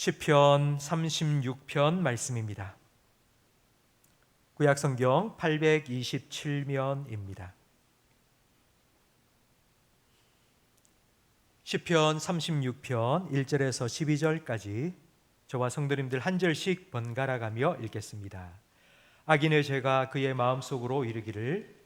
시편 36편 말씀입니다. 구약성경 827면입니다. 시편 36편 1절에서 12절까지 저와 성도님들 한 절씩 번갈아 가며 읽겠습니다. 악인의 죄가 그의 마음속으로 이르기를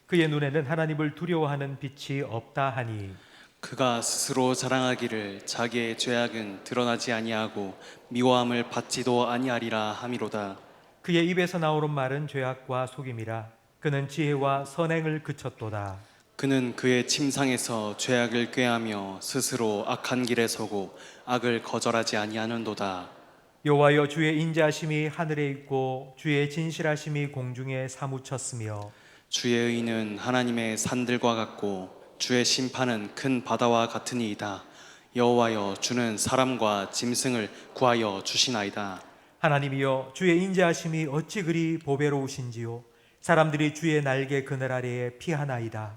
그의 눈에는 하나님을 두려워하는 빛이 없다 하니 그가 스스로 자랑하기를 자기의 죄악은 드러나지 아니하고 미워함을 받지도 아니하리라 함이로다. 그의 입에서 나오는 말은 죄악과 속임이라 그는 지혜와 선행을 그쳤도다. 그는 그의 침상에서 죄악을 꾀하며 스스로 악한 길에 서고 악을 거절하지 아니하는도다. 여호와여, 주의 인자하심이 하늘에 있고 주의 진실하심이 공중에 사무쳤으며 주의 의는 하나님의 산들과 같고 주의 심판은 큰 바다와 같으니이다. 여호와여, 주는 사람과 짐승을 구하여 주시나이다. 하나님이여, 주의 인자하심이 어찌 그리 보배로우신지요. 사람들이 주의 날개 그늘 아래에 피하나이다.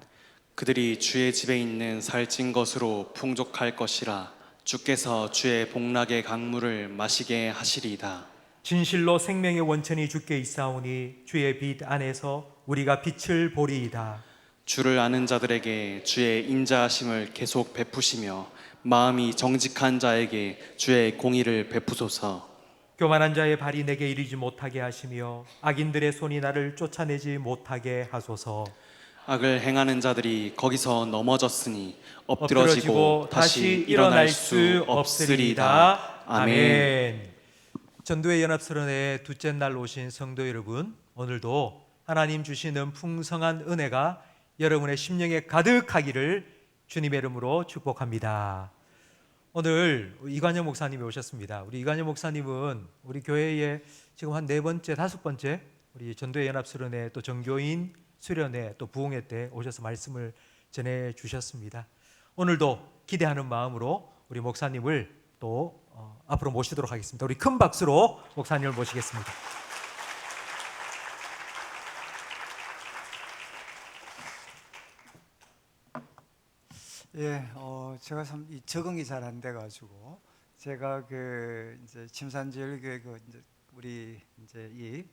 그들이 주의 집에 있는 살찐 것으로 풍족할 것이라. 주께서 주의 복락의 강물을 마시게 하시리이다. 진실로 생명의 원천이 주께 있사오니 주의 빛 안에서 우리가 빛을 보리이다. 주를 아는 자들에게 주의 인자하심을 계속 베푸시며 마음이 정직한 자에게 주의 공의를 베푸소서. 교만한 자의 발이 내게 이르지 못하게 하시며 악인들의 손이 나를 쫓아내지 못하게 하소서. 악을 행하는 자들이 거기서 넘어졌으니 엎드러지고 다시 일어날 일어날 수 없으리이다. 아멘. 전도의 연합설원의 둘째 날 오신 성도 여러분, 오늘도 하나님 주시는 풍성한 은혜가 여러분의 심령에 가득하기를 주님의 이름으로 축복합니다. 오늘 이관영 목사님이 오셨습니다. 우리 이관영 목사님은 우리 교회에 지금 한 4번째, 5번째 우리 전도의 연합설원의 또 정교인 수련회 또 부흥회 때 오셔서 말씀을 전해 주셨습니다. 오늘도 기대하는 마음으로 우리 목사님을 또 앞으로 모시도록 하겠습니다. 우리 큰 박수로 목사님을 모시겠습니다. 제가 참 적응이 잘 안 돼가지고 제가 이제 침산제일교회 우리 이제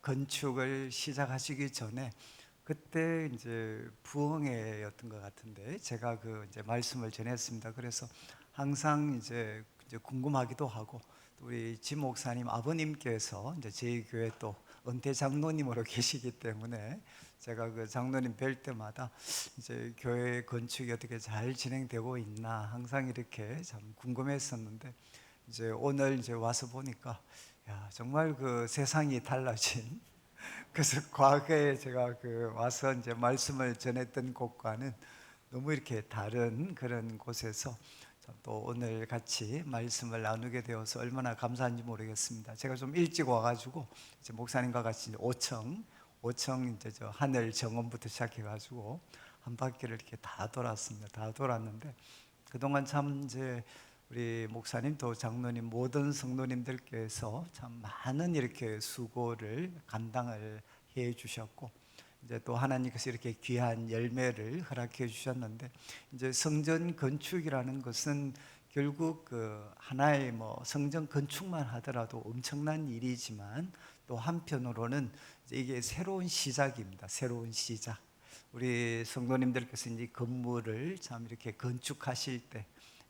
건축을 시작하시기 전에 그때 이제 부흥회였던 것 같은데 제가 이제 말씀을 전했습니다. 그래서 항상 이제 궁금하기도 하고 또 우리 진 목사님 아버님께서 이제 저희 교회 또 은퇴 장로님으로 계시기 때문에 제가 장로님 뵐 때마다 이제 교회 건축이 어떻게 잘 진행되고 있나 항상 이렇게 참 궁금했었는데 이제 오늘 이제 와서 보니까 정말 세상이 달라진 그래서 과거에 제가 와서 이제 말씀을 전했던 곳과는 너무 이렇게 다른 그런 곳에서 또 오늘 같이 말씀을 나누게 되어서 얼마나 감사한지 모르겠습니다. 제가 좀 일찍 와가지고 이제 목사님과 같이 5층 이제 저 하늘 정원부터 시작해가지고 한 바퀴를 이렇게 다 돌았습니다. 다 돌았는데 그동안 참 이제 우리 목사님 또 장로님 모든 성도님들께서 참 많은 이렇게 수고를 감당을 해 주셨고 이제 또 하나님께서 이렇게 귀한 열매를 허락해 주셨는데 이제 성전 건축이라는 것은 결국 하나의 성전 건축만 하더라도 엄청난 일이지만 또 한편으로는 이게 새로운 시작입니다. 새로운 시작. 우리 성도님들께서 이제 건물을 참 이렇게 건축하실 때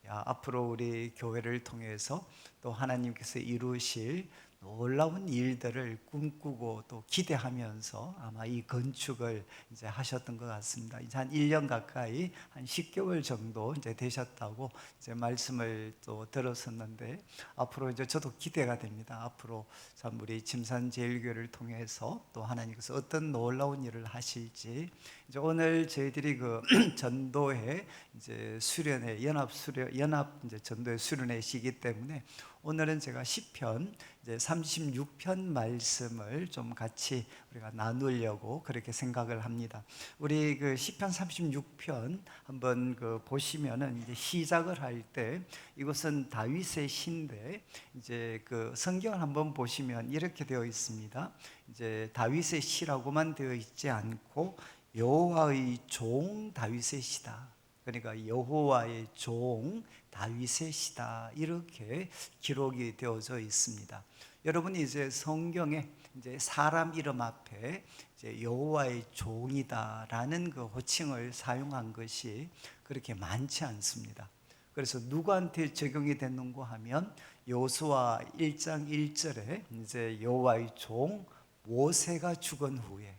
앞으로 우리 교회를 통해서 또 하나님께서 이루실 놀라운 일들을 꿈꾸고 또 기대하면서 아마 이 건축을 이제 하셨던 것 같습니다. 이제 한 1년 가까이 한 10개월 정도 이제 되셨다고 이제 말씀을 또 들었었는데 앞으로 이제 저도 기대가 됩니다. 앞으로 참 우리 침산제일교회를 통해서 또 하나님께서 어떤 놀라운 일을 하실지 이제 오늘 저희들이 전도회 이제 수련회 연합 이제 전도회 수련회시기 때문에 오늘은 제가 시편 이제 36편 말씀을 좀 같이 우리가 나누려고 그렇게 생각을 합니다. 우리 시편 36편 한번 보시면은 이제 시작을 할 때 이것은 다윗의 시인데 이제 성경을 한번 보시면 이렇게 되어 있습니다. 이제 다윗의 시라고만 되어 있지 않고 여호와의 종 다윗의 시다. 그러니까 여호와의 종 다윗의 시다, 이렇게 기록이 되어져 있습니다. 여러분이 이제 성경에 이제 사람 이름 앞에 이제 여호와의 종이다라는 그 호칭을 사용한 것이 그렇게 많지 않습니다. 그래서 누구한테 적용이 됐는고 하면 여호수아 1장 1절에 이제 여호와의 종 모세가 죽은 후에,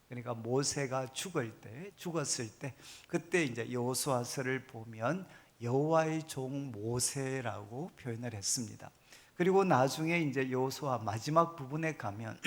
그러니까 모세가 죽었을 때 그때 이제 여호수아서를 보면 여호와의 종 모세라고 표현을 했습니다. 그리고 나중에 이제 여호수아 마지막 부분에 가면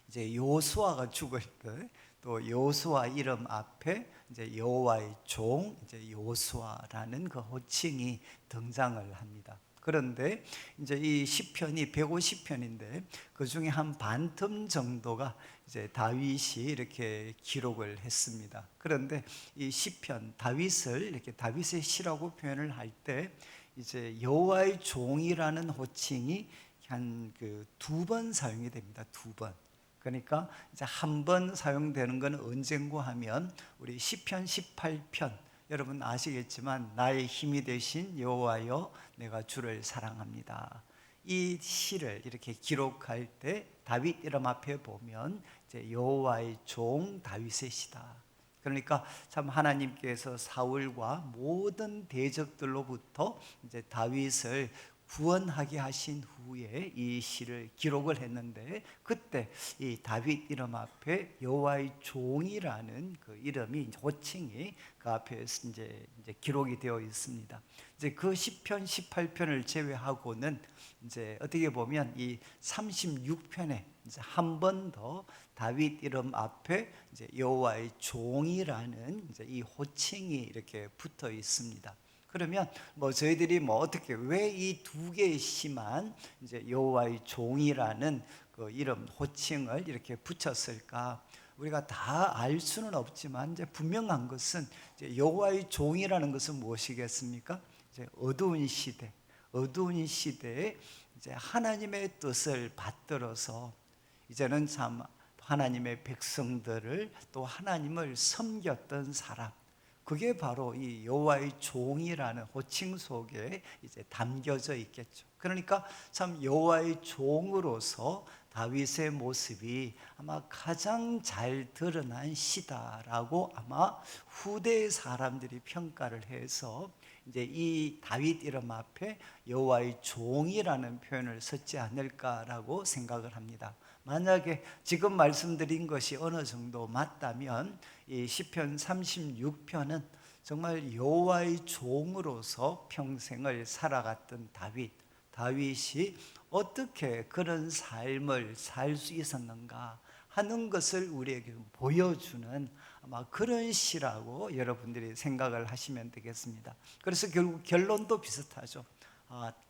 이제 여호수아가 죽을 때 또 여호수아 이름 앞에 이제 여호와의 종 이제 여호수아라는 그 호칭이 등장을 합니다. 그런데 이제 이 시편이 150편인데 그 중에 한 반텀 정도가 이제 다윗이 이렇게 기록을 했습니다. 그런데 이 시편, 다윗을 이렇게 다윗의 시라고 표현을 할 때 이제 여호와의 종이라는 호칭이 한 그 2번 사용이 됩니다. 2번. 그러니까 이제 한 번 사용되는 건 언젠고 하면 우리 시편 18편, 여러분 아시겠지만 나의 힘이 되신 여호와여 내가 주를 사랑합니다. 이 시를 이렇게 기록할 때 다윗 이름 앞에 보면 이제 여호와의 종 다윗의 시다. 그러니까 참 하나님께서 사울과 모든 대적들로부터 이제 다윗을 구원하게 하신 후에 이 시를 기록을 했는데, 그때 이 다윗 이름 앞에 여호와의 종이라는 그 이름이, 호칭이 그 앞에 이제 기록이 되어 있습니다. 이제 그 시편 18편을 제외하고는 이제 어떻게 보면 이 36편에 이제 한 번 더 다윗 이름 앞에 이제 여호와의 종이라는 이제 이 호칭이 이렇게 붙어 있습니다. 그러면 뭐 저희들이 뭐 어떻게 왜 이 2개의 시만 이제 여호와의 종이라는 그 이름 호칭을 이렇게 붙였을까? 우리가 다 알 수는 없지만 이제 분명한 것은 이제 여호와의 종이라는 것은 무엇이겠습니까? 이제 어두운 시대에 이제 하나님의 뜻을 받들어서 이제는 참 하나님의 백성들을 또 하나님을 섬겼던 사람, 그게 바로 이 여호와의 종이라는 호칭 속에 이제 담겨져 있겠죠. 그러니까 참 여호와의 종으로서 다윗의 모습이 아마 가장 잘 드러난 시다라고 아마 후대의 사람들이 평가를 해서 이제 이 다윗 이름 앞에 여호와의 종이라는 표현을 썼지 않을까라고 생각을 합니다. 만약에 지금 말씀드린 것이 어느 정도 맞다면 이 시편 36편은 정말 여호와의 종으로서 평생을 살아갔던 다윗이 어떻게 그런 삶을 살 수 있었는가 하는 것을 우리에게 보여주는 아마 그런 시라고 여러분들이 생각을 하시면 되겠습니다. 그래서 결국 결론도 비슷하죠.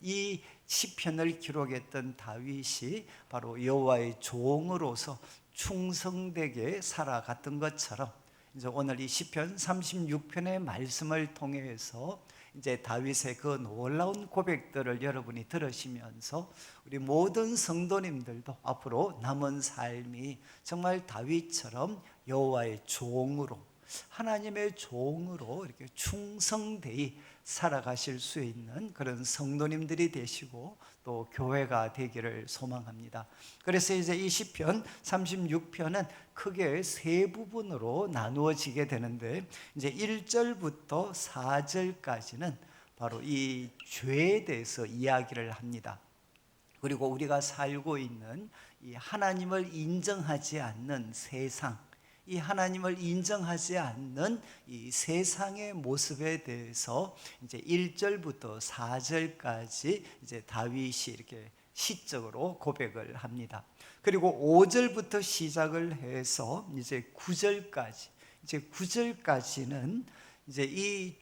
이 시편을 기록했던 다윗이 바로 여호와의 종으로서 충성되게 살아갔던 것처럼 이제 오늘 이 시편 36편의 말씀을 통해서 이제 다윗의 그 놀라운 고백들을 여러분이 들으시면서 우리 모든 성도님들도 앞으로 남은 삶이 정말 다윗처럼 여호와의 종으로, 하나님의 종으로 이렇게 충성되이 살아가실 수 있는 그런 성도님들이 되시고 또 교회가 되기를 소망합니다. 그래서 이제 이 시편 36편은 크게 세 부분으로 나누어지게 되는데, 이제 1절부터 4절까지는 바로 이 죄에 대해서 이야기를 합니다. 그리고 우리가 살고 있는 이 하나님을 인정하지 않는 세상, 이 하나님을 인정하지 않는 이 세상의 모습에 대해서 이제 1절부터 4절까지 이제 다윗이 이렇게 시적으로 고백을 합니다. 그리고 5절부터 시작을 해서 이제 9절까지는 이제 이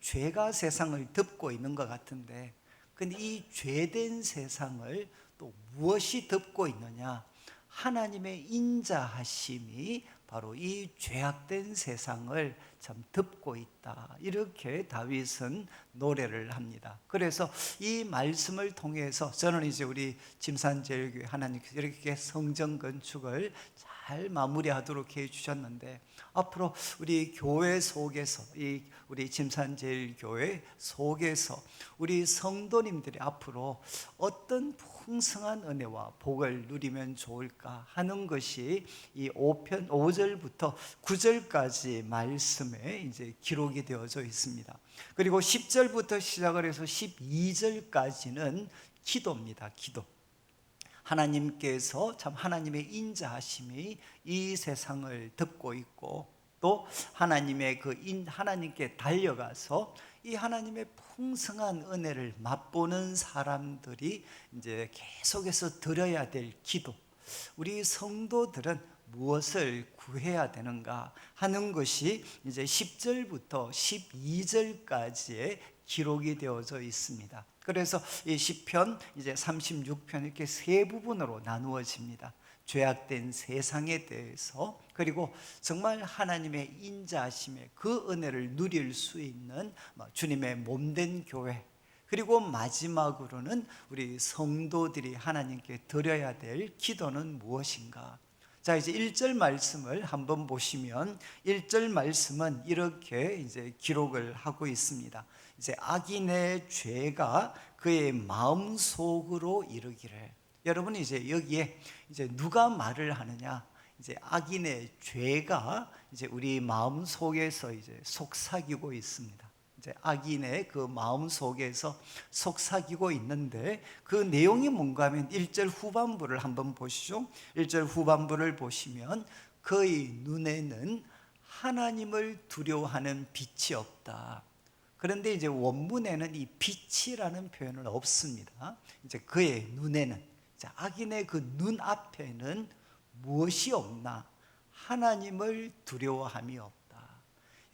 죄가 세상을 덮고 있는 것 같은데, 근데 이 죄된 세상을 또 무엇이 덮고 있느냐? 하나님의 인자하심이 바로 이 죄악된 세상을 참 덮고 있다. 이렇게 다윗은 노래를 합니다. 그래서 이 말씀을 통해서 저는 이제 우리 침산제일교회 하나님께서 이렇게 성전 건축을 잘 마무리하도록 해 주셨는데, 앞으로 우리 교회 속에서, 이 우리 침산제일교회 속에서 우리 성도님들이 앞으로 어떤 풍성한 은혜와 복을 누리면 좋을까 하는 것이 이 5절부터 9절까지 말씀에 이제 기록이 되어져 있습니다. 그리고 10절부터 시작을 해서 12절까지는 기도입니다. 기도. 하나님께서 참 하나님의 인자하심이 이 세상을 덮고 있고, 또 하나님의 하나님께 달려가서 이 하나님의 풍성한 은혜를 맛보는 사람들이 이제 계속해서 드려야 될 기도, 우리 성도들은 무엇을 구해야 되는가 하는 것이 이제 10절부터 12절까지의 기록이 되어져 있습니다. 그래서 이 시편 이제 36편 이렇게 세 부분으로 나누어집니다. 죄악된 세상에 대해서, 그리고 정말 하나님의 인자하심의 그 은혜를 누릴 수 있는 주님의 몸된 교회, 그리고 마지막으로는 우리 성도들이 하나님께 드려야 될 기도는 무엇인가. 자, 이제 1절 말씀을 한번 보시면 1절 말씀은 이렇게 이제 기록을 하고 있습니다. 이제 악인의 죄가 그의 마음 속으로 이르기를. 여러분, 이제 여기에 이제 누가 말을 하느냐? 이제 악인의 죄가 이제 우리 마음 속에서 이제 속삭이고 있습니다. 이제 악인의 그 마음 속에서 속삭이고 있는데, 그 내용이 뭔가 하면 1절 후반부를 한번 보시죠. 1절 후반부를 보시면 그의 눈에는 하나님을 두려워하는 빛이 없다. 그런데 이제 원문에는 이 빛이라는 표현은 없습니다. 이제 그의 눈에는, 자, 악인의 그 눈 앞에는 무엇이 없나? 하나님을 두려워함이 없다.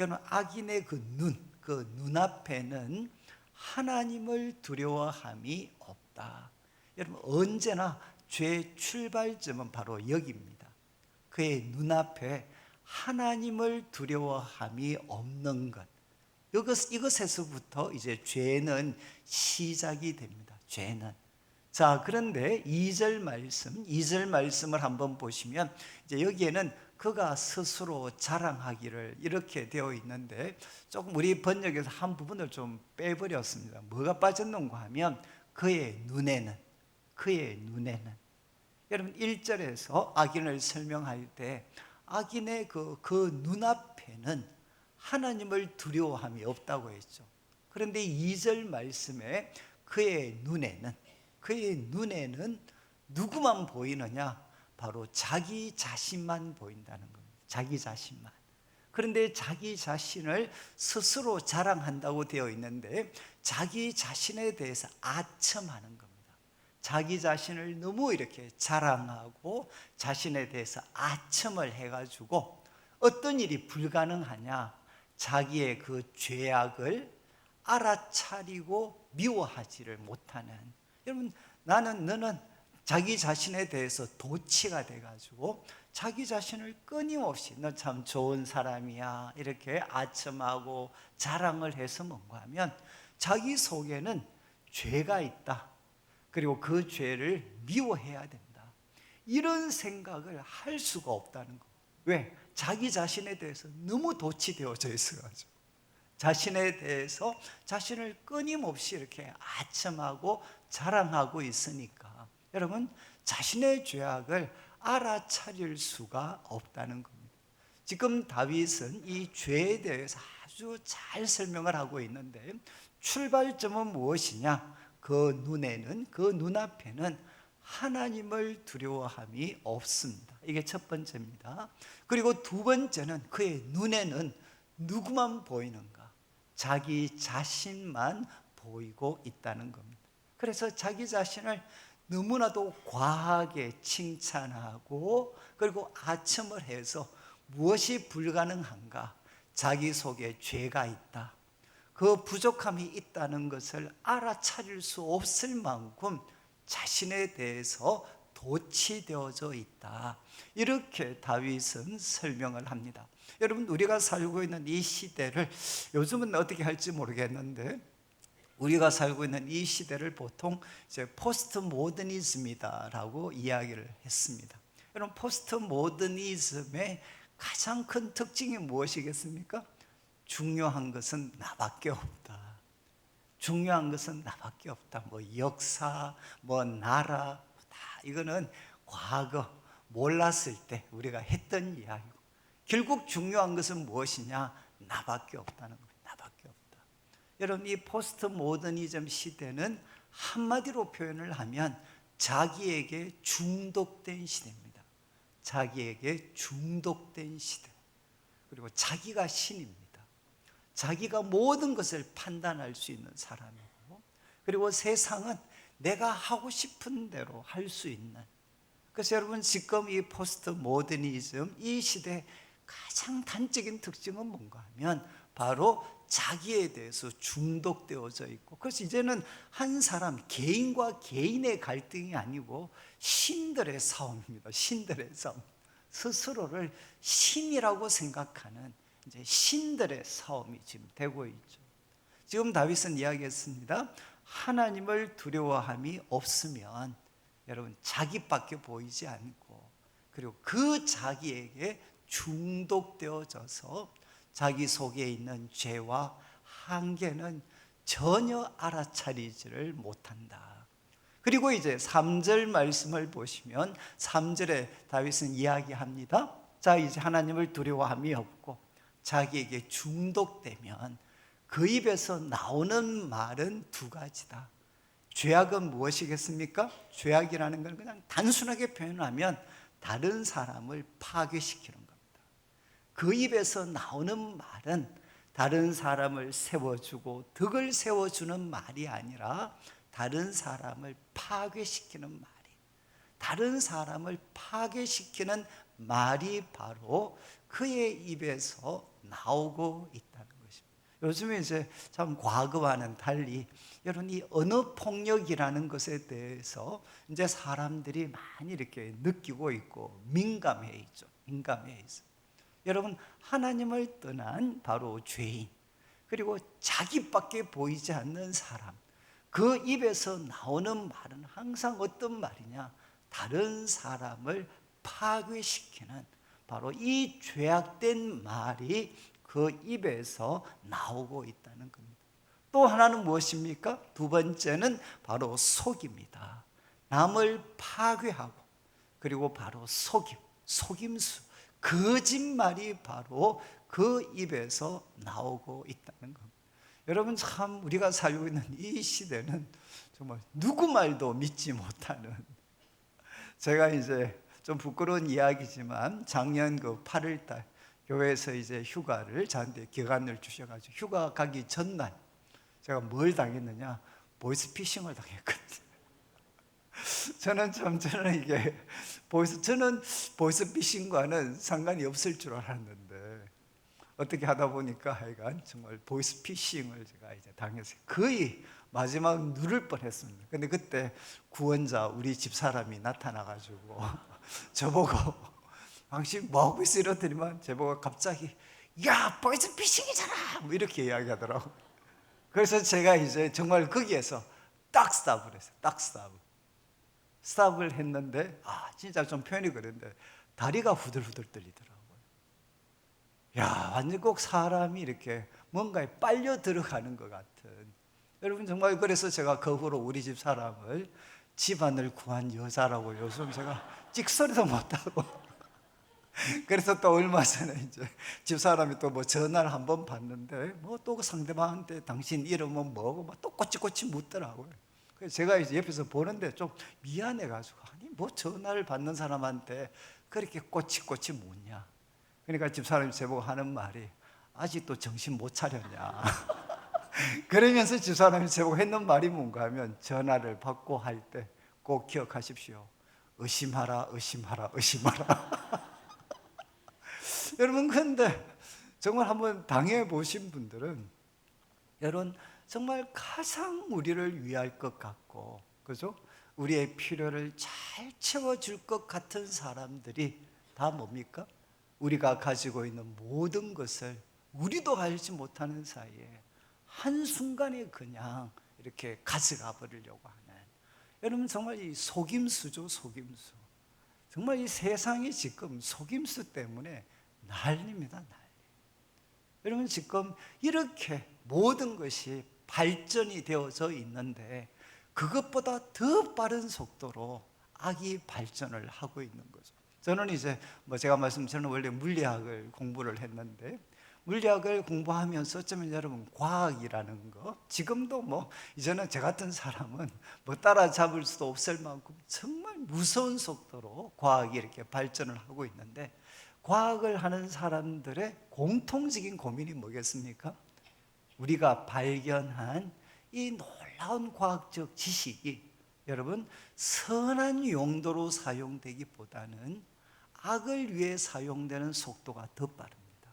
여러분, 악인의 그 눈앞에는 하나님을 두려워함이 없다. 여러분, 언제나 죄의 출발점은 바로 여기입니다. 그의 눈앞에 하나님을 두려워함이 없는 것, 이것에서부터 이제 죄는 시작이 됩니다. 죄는. 자, 그런데 2절 말씀을 한번 보시면 이제 여기에는 그가 스스로 자랑하기를 이렇게 되어 있는데, 조금 우리 번역에서 한 부분을 좀 빼버렸습니다. 뭐가 빠졌는가 하면 그의 눈에는. 여러분, 1절에서 악인을 설명할 때 악인의 그 눈앞에는 하나님을 두려워함이 없다고 했죠. 그런데 2절 말씀에 그의 눈에는 누구만 보이느냐? 바로 자기 자신만 보인다는 겁니다. 자기 자신만. 그런데 자기 자신을 스스로 자랑한다고 되어 있는데, 자기 자신에 대해서 아첨하는 겁니다. 자기 자신을 너무 이렇게 자랑하고 자신에 대해서 아첨을 해가지고 어떤 일이 불가능하냐? 자기의 그 죄악을 알아차리고 미워하지를 못하는. 여러분, 너는 자기 자신에 대해서 도치가 돼가지고 자기 자신을 끊임없이 너 참 좋은 사람이야 이렇게 아첨하고 자랑을 해서 뭔가 하면 자기 속에는 죄가 있다. 그리고 그 죄를 미워해야 된다. 이런 생각을 할 수가 없다는 거. 왜? 자기 자신에 대해서 너무 도취되어져 있어가지고 자신에 대해서 자신을 끊임없이 이렇게 아첨하고 자랑하고 있으니까, 여러분, 자신의 죄악을 알아차릴 수가 없다는 겁니다. 지금 다윗은 이 죄에 대해서 아주 잘 설명을 하고 있는데, 출발점은 무엇이냐? 그 눈앞에는 하나님을 두려워함이 없습니다. 이게 첫 번째입니다. 그리고 두 번째는 그의 눈에는 누구만 보이는가? 자기 자신만 보이고 있다는 겁니다. 그래서 자기 자신을 너무나도 과하게 칭찬하고 그리고 아첨을 해서 무엇이 불가능한가? 자기 속에 죄가 있다. 그 부족함이 있다는 것을 알아차릴 수 없을 만큼 자신에 대해서 도취되어져 있다. 이렇게 다윗은 설명을 합니다. 여러분, 우리가 살고 있는 이 시대를 요즘은 어떻게 할지 모르겠는데, 우리가 살고 있는 이 시대를 보통 이제 포스트 모더니즘이다라고 이야기를 했습니다. 여러분, 포스트 모더니즘의 가장 큰 특징이 무엇이겠습니까? 중요한 것은 나밖에 없다. 중요한 것은 나밖에 없다. 뭐 역사, 뭐 나라, 다 이거는 과거 몰랐을 때 우리가 했던 이야기고, 결국 중요한 것은 무엇이냐? 나밖에 없다는 거예요. 나밖에 없다. 여러분, 이 포스트 모더니즘 시대는 한마디로 표현을 하면 자기에게 중독된 시대입니다. 자기에게 중독된 시대. 그리고 자기가 신입니다. 자기가 모든 것을 판단할 수 있는 사람이고, 그리고 세상은 내가 하고 싶은 대로 할 수 있는. 그래서 여러분, 지금 이 포스트 모더니즘 이 시대의 가장 단적인 특징은 뭔가 하면 바로 자기에 대해서 중독되어져 있고, 그래서 이제는 한 사람 개인과 개인의 갈등이 아니고 신들의 싸움입니다. 신들의 싸움. 스스로를 신이라고 생각하는 이제 신들의 싸움이 지금 되고 있죠. 지금 다윗은 이야기했습니다. 하나님을 두려워함이 없으면 여러분 자기밖에 보이지 않고, 그리고 그 자기에게 중독되어져서 자기 속에 있는 죄와 한계는 전혀 알아차리지를 못한다. 그리고 이제 3절 말씀을 보시면 3절에 다윗은 이야기합니다. 자, 이제 하나님을 두려워함이 없고 자기에게 중독되면 그 입에서 나오는 말은 두 가지다. 죄악은 무엇이겠습니까? 죄악이라는 건 그냥 단순하게 표현하면 다른 사람을 파괴시키는 겁니다. 그 입에서 나오는 말은 다른 사람을 세워주고 덕을 세워주는 말이 아니라 다른 사람을 파괴시키는 말이, 다른 사람을 파괴시키는 말이 바로 그의 입에서 나오고 있다는 것입니다. 요즘에 이제 참 과거와는 달리 여러분, 이 언어 폭력이라는 것에 대해서 이제 사람들이 많이 이렇게 느끼고 있고 민감해 있죠. 민감해 있어. 여러분, 하나님을 떠난 바로 죄인, 그리고 자기밖에 보이지 않는 사람, 그 입에서 나오는 말은 항상 어떤 말이냐? 다른 사람을 파괴시키는 바로 이 죄악된 말이 그 입에서 나오고 있다는 겁니다. 또 하나는 무엇입니까? 두 번째는 바로 속입니다. 남을 파괴하고, 그리고 바로 속임수, 거짓말이 바로 그 입에서 나오고 있다는 겁니다. 여러분, 참 우리가 살고 있는 이 시대는 정말 누구 말도 믿지 못하는, 제가 이제 좀 부끄러운 이야기지만 작년 그 8월 달 교회에서 이제 휴가를 저한테 기간을 주셔가지고 휴가 가기 전날 제가 뭘 당했느냐? 보이스피싱을 당했거든요. 저는 이게 저는 보이스피싱과는 상관이 없을 줄 알았는데 어떻게 하다 보니까 하여간 정말 보이스피싱을 제가 이제 당했어요. 거의 마지막 누를 뻔했습니다. 근데 그때 구원자 우리 집사람이 나타나가지고 저보고 당신 뭐하고 있어 이러더니만 저보고 갑자기 야 보이스피싱이잖아 뭐 이렇게 이야기하더라고요. 그래서 제가 이제 정말 거기에서 딱 스탑을 했어요. 딱 스탑을 했는데 진짜 좀 표현이 그런데 다리가 후들후들 떨리더라고요. 야, 완전 꼭 사람이 이렇게 뭔가에 빨려 들어가는 것 같은. 여러분, 정말 그래서 제가 그 후로 우리 집 사람을 집안을 구한 여자라고 요즘 제가 찍소리도 못하고 그래서 또 얼마 전에 이제 집사람이 또 뭐 전화를 한번 받는데 뭐 또 상대방한테 당신 이름은 뭐고 막 또 꼬치꼬치 묻더라고요. 그래서 제가 이제 옆에서 보는데 좀 미안해가지고 아니 뭐 전화를 받는 사람한테 그렇게 꼬치꼬치 묻냐. 그러니까 집사람이 제보고 하는 말이 아직도 정신 못 차렸냐. 그러면서 집사람이 제보고 했는 말이 뭔가 하면 전화를 받고 할 때 꼭 기억하십시오. 의심하라. 여러분, 근데 정말 한번 당해 보신 분들은 여러분 정말 가장 우리를 위할 것 같고, 그죠? 우리의 필요를 잘 채워줄 것 같은 사람들이 다 뭡니까? 우리가 가지고 있는 모든 것을 우리도 알지 못하는 사이에 한순간에 그냥 이렇게 가져가 버리려고 하는, 여러분 정말 이 속임수죠. 속임수. 정말 이 세상이 지금 속임수 때문에 난립니다. 난리. 여러분 지금 이렇게 모든 것이 발전이 되어져 있는데 그것보다 더 빠른 속도로 악이 발전을 하고 있는 거죠. 저는 이제 저는 원래 물리학을 공부를 했는데, 물리학을 공부하면서 어쩌면 여러분 과학이라는 거, 지금도 이제는 저 같은 사람은 따라잡을 수도 없을 만큼 정말 무서운 속도로 과학이 이렇게 발전을 하고 있는데, 과학을 하는 사람들의 공통적인 고민이 뭐겠습니까? 우리가 발견한 이 놀라운 과학적 지식이 여러분 선한 용도로 사용되기보다는 악을 위해 사용되는 속도가 더 빠릅니다.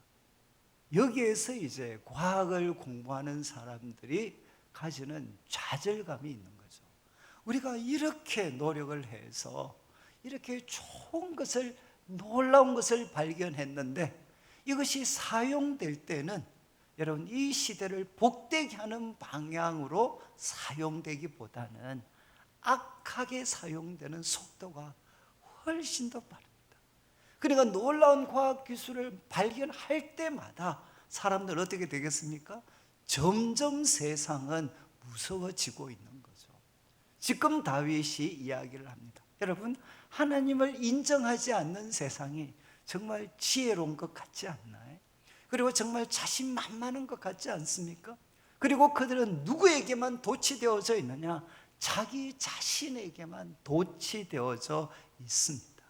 여기에서 이제 과학을 공부하는 사람들이 가지는 좌절감이 있는 거죠. 우리가 이렇게 노력을 해서 이렇게 좋은 것을, 놀라운 것을 발견했는데 이것이 사용될 때는 여러분 이 시대를 복되게 하는 방향으로 사용되기보다는 악하게 사용되는 속도가 훨씬 더 빠릅니다. 그러니까 놀라운 과학기술을 발견할 때마다 사람들 어떻게 되겠습니까? 점점 세상은 무서워지고 있는 거죠. 지금 다윗이 이야기를 합니다. 여러분, 하나님을 인정하지 않는 세상이 정말 지혜로운 것 같지 않나요? 그리고 정말 자신만만한 것 같지 않습니까? 그리고 그들은 누구에게만 도취되어져 있느냐? 자기 자신에게만 도취되어져 있습니다.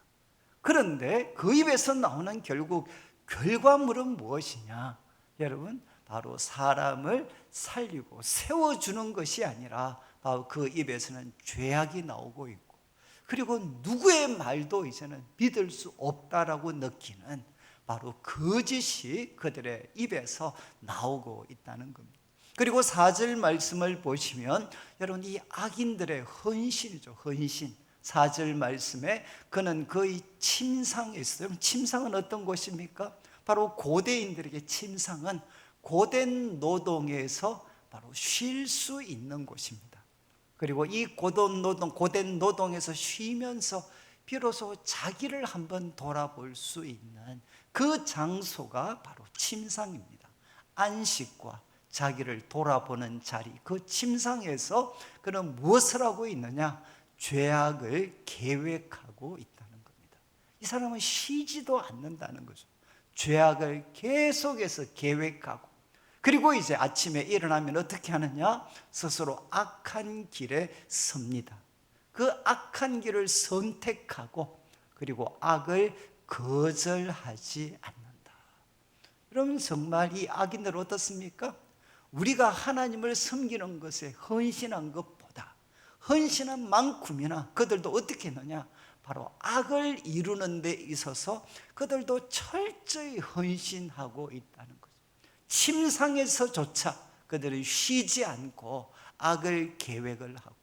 그런데 그 입에서 나오는 결국 결과물은 무엇이냐? 여러분, 바로 사람을 살리고 세워주는 것이 아니라 바로 그 입에서는 죄악이 나오고 있고, 그리고 누구의 말도 이제는 믿을 수 없다라고 느끼는 바로 거짓이 그들의 입에서 나오고 있다는 겁니다. 그리고 4절 말씀을 보시면 여러분 이 악인들의 헌신이죠. 헌신. 4절 말씀에 그는 거의 침상에 있어요. 침상은 어떤 곳입니까? 바로 고대인들에게 침상은 고된 노동에서 바로 쉴 수 있는 곳입니다. 그리고 이 고된 노동에서 쉬면서 비로소 자기를 한번 돌아볼 수 있는 그 장소가 바로 침상입니다. 안식과 자기를 돌아보는 자리, 그 침상에서 그는 무엇을 하고 있느냐? 죄악을 계획하고 있다는 겁니다. 이 사람은 쉬지도 않는다는 거죠. 죄악을 계속해서 계획하고, 그리고 이제 아침에 일어나면 어떻게 하느냐? 스스로 악한 길에 섭니다. 그 악한 길을 선택하고 그리고 악을 거절하지 않는다. 여러분 정말 이 악인들 어떻습니까? 우리가 하나님을 섬기는 것에 헌신한 것보다 헌신한 만큼이나 그들도 어떻게 했느냐? 바로 악을 이루는 데 있어서 그들도 철저히 헌신하고 있다는 거죠. 침상에서조차 그들은 쉬지 않고 악을 계획을 하고,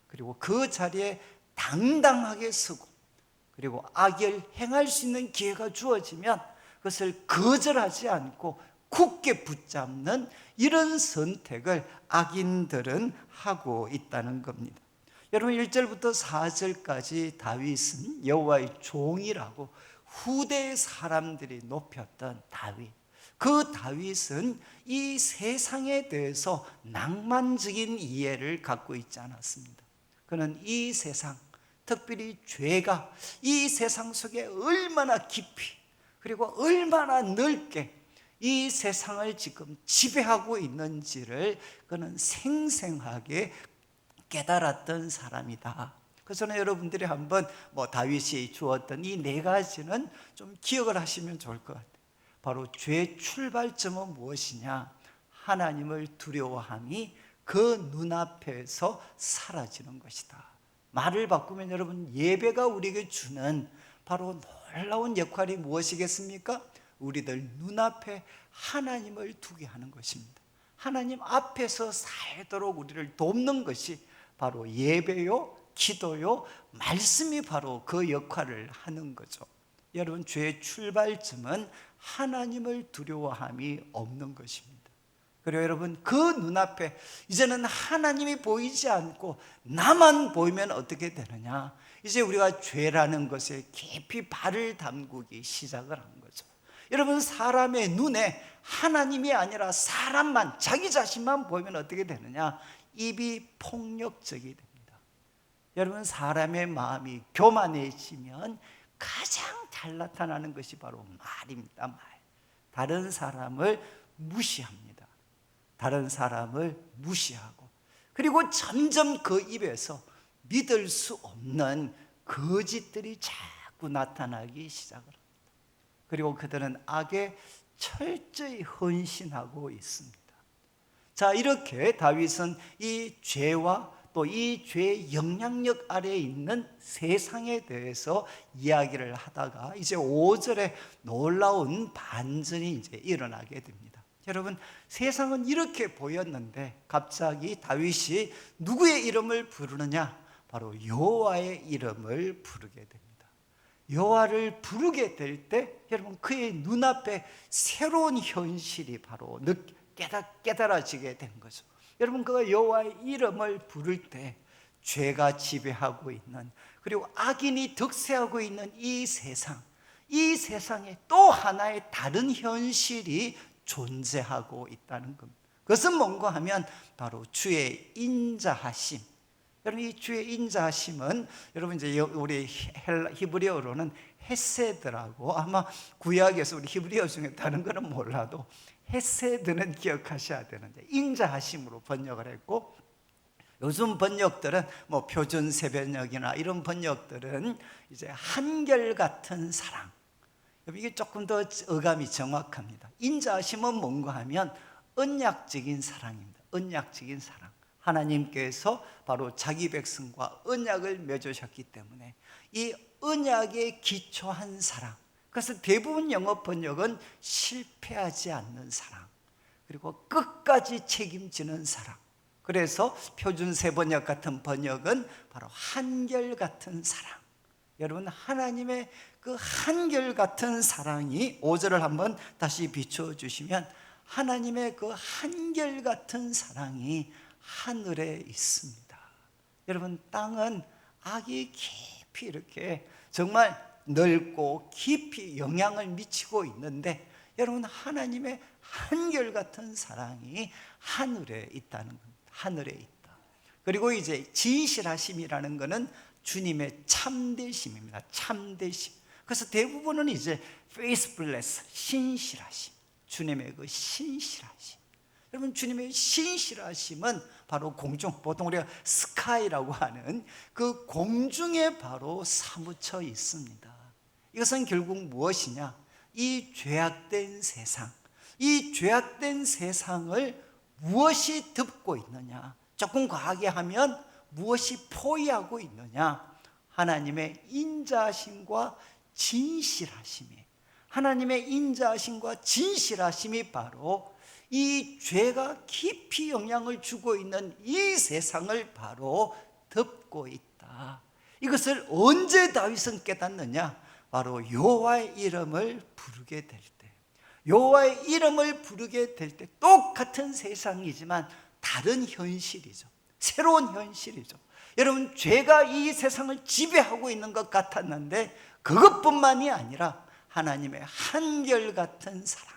그리고 그 자리에 당당하게 서고, 그리고 악을 행할 수 있는 기회가 주어지면 그것을 거절하지 않고 굳게 붙잡는 이런 선택을 악인들은 하고 있다는 겁니다. 여러분 1절부터 4절까지 다윗은 여호와의 종이라고 후대의 사람들이 높였던 다윗, 그 다윗은 이 세상에 대해서 낭만적인 이해를 갖고 있지 않았습니다. 그는 이 세상, 특별히 죄가 이 세상 속에 얼마나 깊이 그리고 얼마나 넓게 이 세상을 지금 지배하고 있는지를 그는 생생하게 깨달았던 사람이다. 그래서 저는 여러분들이 한번 다윗이 주었던 이 4가지는 좀 기억을 하시면 좋을 것 같아요. 바로 죄의 출발점은 무엇이냐? 하나님을 두려워함이 그 눈앞에서 사라지는 것이다. 말을 바꾸면 여러분 예배가 우리에게 주는 바로 놀라운 역할이 무엇이겠습니까? 우리들 눈앞에 하나님을 두게 하는 것입니다. 하나님 앞에서 살도록 우리를 돕는 것이 바로 예배요 기도요, 말씀이 바로 그 역할을 하는 거죠. 여러분, 죄의 출발점은 하나님을 두려워함이 없는 것입니다. 그리고 여러분, 그 눈앞에 이제는 하나님이 보이지 않고 나만 보이면 어떻게 되느냐? 이제 우리가 죄라는 것에 깊이 발을 담그기 시작을 한 거죠. 여러분, 사람의 눈에 하나님이 아니라 사람만, 자기 자신만 보이면 어떻게 되느냐? 입이 폭력적이 됩니다. 여러분, 사람의 마음이 교만해지면 가장 잘 나타나는 것이 바로 말입니다. 말. 다른 사람을 무시합니다. 다른 사람을 무시하고, 그리고 점점 그 입에서 믿을 수 없는 거짓들이 자꾸 나타나기 시작을 합니다. 그리고 그들은 악에 철저히 헌신하고 있습니다. 자, 이렇게 다윗은 이 죄와 또 이 죄의 영향력 아래에 있는 세상에 대해서 이야기를 하다가 이제 5절에 놀라운 반전이 이제 일어나게 됩니다. 여러분, 세상은 이렇게 보였는데 갑자기 다윗이 누구의 이름을 부르느냐? 바로 여호와의 이름을 부르게 됩니다. 여호와를 부르게 될 때 여러분, 그의 눈앞에 새로운 현실이 바로 깨달아지게 된 거죠. 여러분, 그가 여호와의 이름을 부를 때 죄가 지배하고 있는, 그리고 악인이 득세하고 있는 이 세상에 또 하나의 다른 현실이 존재하고 있다는 겁니다. 그것은 뭔가 하면 바로 주의 인자하심. 여러분, 이 주의 인자하심은 여러분 이제 우리 히브리어로는 헤세드라고, 아마 구약에서 우리 히브리어 중에 다른 거는 몰라도 헤세드는 기억하셔야 되는데 인자하심으로 번역을 했고, 요즘 번역들은 뭐 표준 세번역이나 이런 번역들은 이제 한결같은 사랑. 이게 조금 더 어감이 정확합니다. 인자하심은 뭔가 하면 언약적인 사랑입니다. 언약적인 사랑. 하나님께서 바로 자기 백성과 언약을 맺으셨기 때문에 이 언약에 기초한 사랑. 그래서 대부분 영어 번역은 실패하지 않는 사랑, 그리고 끝까지 책임지는 사랑. 그래서 표준 세번역 같은 번역은 바로 한결같은 사랑. 여러분, 하나님의 그 한결같은 사랑이 5절을 한번 다시 비춰주시면, 하나님의 그 한결같은 사랑이 하늘에 있습니다. 여러분, 땅은 악이 깊이 이렇게 정말 넓고 깊이 영향을 미치고 있는데, 여러분, 하나님의 한결같은 사랑이 하늘에 있다는 겁니다. 하늘에 있다. 그리고 이제 진실하심이라는 것은 주님의 참되심입니다. 참되심. 그래서 대부분은 이제 faithfulness, 신실하심. 주님의 그 신실하심. 여러분, 주님의 신실하심은 바로 공중, 보통 우리가 스카이라고 하는 그 공중에 바로 사무쳐 있습니다. 이것은 결국 무엇이냐? 이 죄악된 세상, 이 죄악된 세상을 무엇이 덮고 있느냐? 조금 과하게 하면 무엇이 포위하고 있느냐? 하나님의 인자하심과 진실하심이, 하나님의 인자하심과 진실하심이 바로 이 죄가 깊이 영향을 주고 있는 이 세상을 바로 덮고 있다. 이것을 언제 다윗은 깨닫느냐? 바로 여호와의 이름을 부르게 될 때, 여호와의 이름을 부르게 될 때 똑같은 세상이지만 다른 현실이죠. 새로운 현실이죠. 여러분, 죄가 이 세상을 지배하고 있는 것 같았는데 그것뿐만이 아니라 하나님의 한결같은 사랑,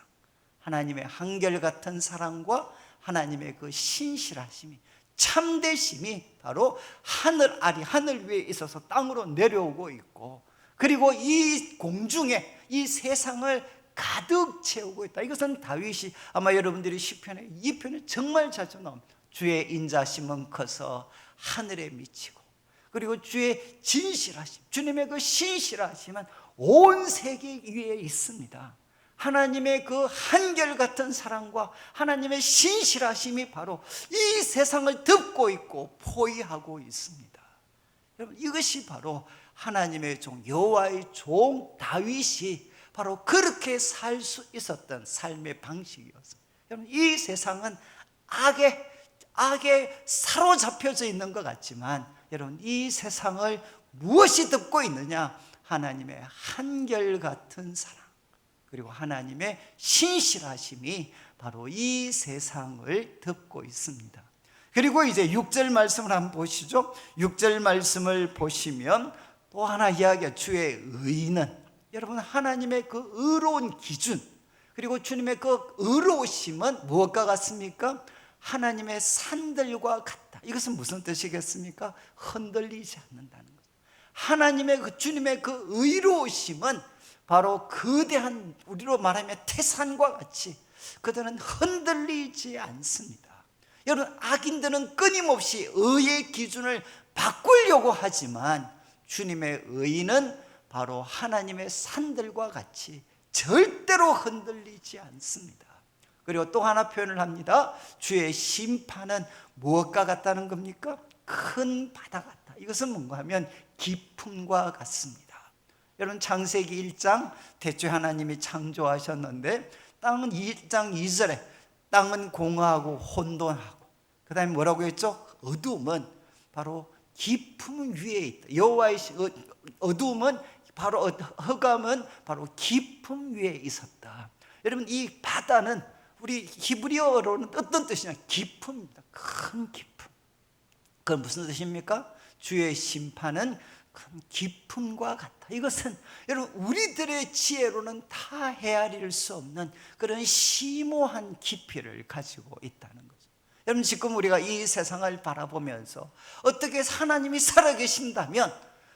하나님의 한결같은 사랑과 하나님의 그 신실하심이, 참되심이 바로 하늘 아래, 하늘 위에 있어서 땅으로 내려오고 있고, 그리고 이 공중에 이 세상을 가득 채우고 있다. 이것은 다윗이 아마 여러분들이 시편에, 이 편에 정말 자주 나옵니다. 주의 인자심은 커서 하늘에 미치고, 그리고 주의 진실하심, 주님의 그 신실하심은 온 세계 위에 있습니다. 하나님의 그 한결같은 사랑과 하나님의 신실하심이 바로 이 세상을 덮고 있고 포위하고 있습니다. 여러분, 이것이 바로 하나님의 종, 여호와의 종 다윗이 바로 그렇게 살 수 있었던 삶의 방식이었습니다. 여러분, 이 세상은 악에 사로잡혀져 있는 것 같지만 여러분, 이 세상을 무엇이 덮고 있느냐? 하나님의 한결같은 사랑, 그리고 하나님의 신실하심이 바로 이 세상을 덮고 있습니다. 그리고 이제 6절 말씀을 한번 보시죠. 6절 말씀을 보시면 또 하나 이야기가, 주의 의는, 여러분, 하나님의 그 의로운 기준, 그리고 주님의 그 의로우심은 무엇과 같습니까? 하나님의 산들과 같다. 이것은 무슨 뜻이겠습니까? 흔들리지 않는다는 거죠. 하나님의 그 주님의 그 의로우심은 바로 거대한, 우리로 말하면 태산과 같이 그들은 흔들리지 않습니다. 여러분, 악인들은 끊임없이 의의 기준을 바꾸려고 하지만 주님의 의는 바로 하나님의 산들과 같이 절대로 흔들리지 않습니다. 그리고 또 하나 표현을 합니다. 주의 심판은 무엇과 같다는 겁니까? 큰 바다 같다. 이것은 뭔가 하면 깊음과 같습니다. 여러분, 창세기 1장 대초에 하나님이 창조하셨는데 땅은 1장 2절에 땅은 공허하고 혼돈하고, 그 다음에 뭐라고 했죠? 어두움은 바로 깊음 위에 있다. 여호와의 어두움은 바로, 흑암은 바로 깊음 위에 있었다. 여러분, 이 바다는 우리 히브리어로는 어떤 뜻이냐? 깊음입니다. 큰 깊음. 그건 무슨 뜻입니까? 주의 심판은 큰 깊음과 같다. 이것은 여러분, 우리들의 지혜로는 다 헤아릴 수 없는 그런 심오한 깊이를 가지고 있다는 거죠. 여러분, 지금 우리가 이 세상을 바라보면서 어떻게 하나님이 살아계신다면,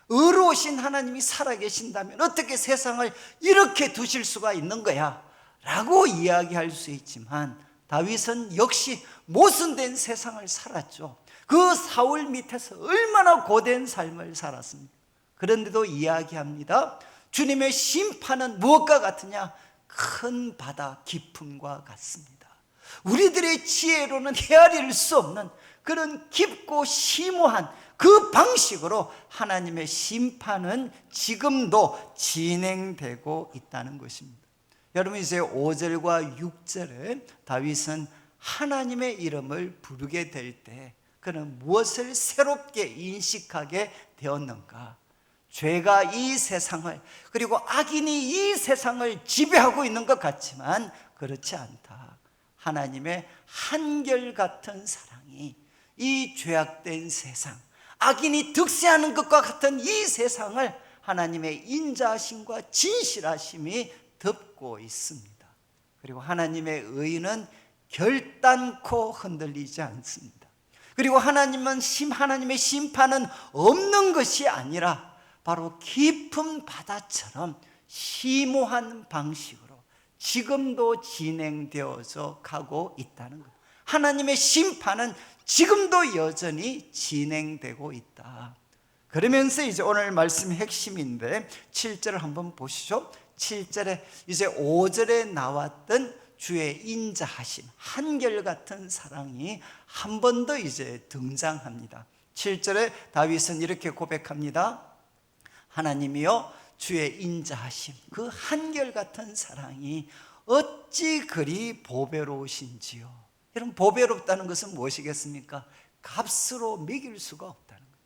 의로우신 하나님이 살아계신다면 어떻게 세상을 이렇게 두실 수가 있는 거야? 라고 이야기할 수 있지만, 다윗은 역시 모순된 세상을 살았죠. 그 사울 밑에서 얼마나 고된 삶을 살았습니까? 그런데도 이야기합니다. 주님의 심판은 무엇과 같으냐? 큰 바다 깊음과 같습니다. 우리들의 지혜로는 헤아릴 수 없는 그런 깊고 심오한 그 방식으로 하나님의 심판은 지금도 진행되고 있다는 것입니다. 여러분, 이제 5절과 6절에 다윗은 하나님의 이름을 부르게 될 때 그는 무엇을 새롭게 인식하게 되었는가? 죄가 이 세상을, 그리고 악인이 이 세상을 지배하고 있는 것 같지만 그렇지 않다. 하나님의 한결같은 사랑이 이 죄악된 세상, 악인이 득세하는 것과 같은 이 세상을 하나님의 인자하심과 진실하심이 덮고 있습니다. 그리고 하나님의 의는 결단코 흔들리지 않습니다. 그리고 하나님의 심판은 없는 것이 아니라 바로 깊은 바다처럼 심오한 방식으로 지금도 진행되어서 가고 있다는 것. 하나님의 심판은 지금도 여전히 진행되고 있다. 그러면서 이제 오늘 말씀의 핵심인데 7절을 한번 보시죠. 7절에 이제 5절에 나왔던 주의 인자하심, 한결같은 사랑이 한 번 더 이제 등장합니다. 7절에 다윗은 이렇게 고백합니다. 하나님이여, 주의 인자하심, 그 한결같은 사랑이 어찌 그리 보배로우신지요. 여러분, 보배롭다는 것은 무엇이겠습니까? 값으로 매길 수가 없다는 거예요.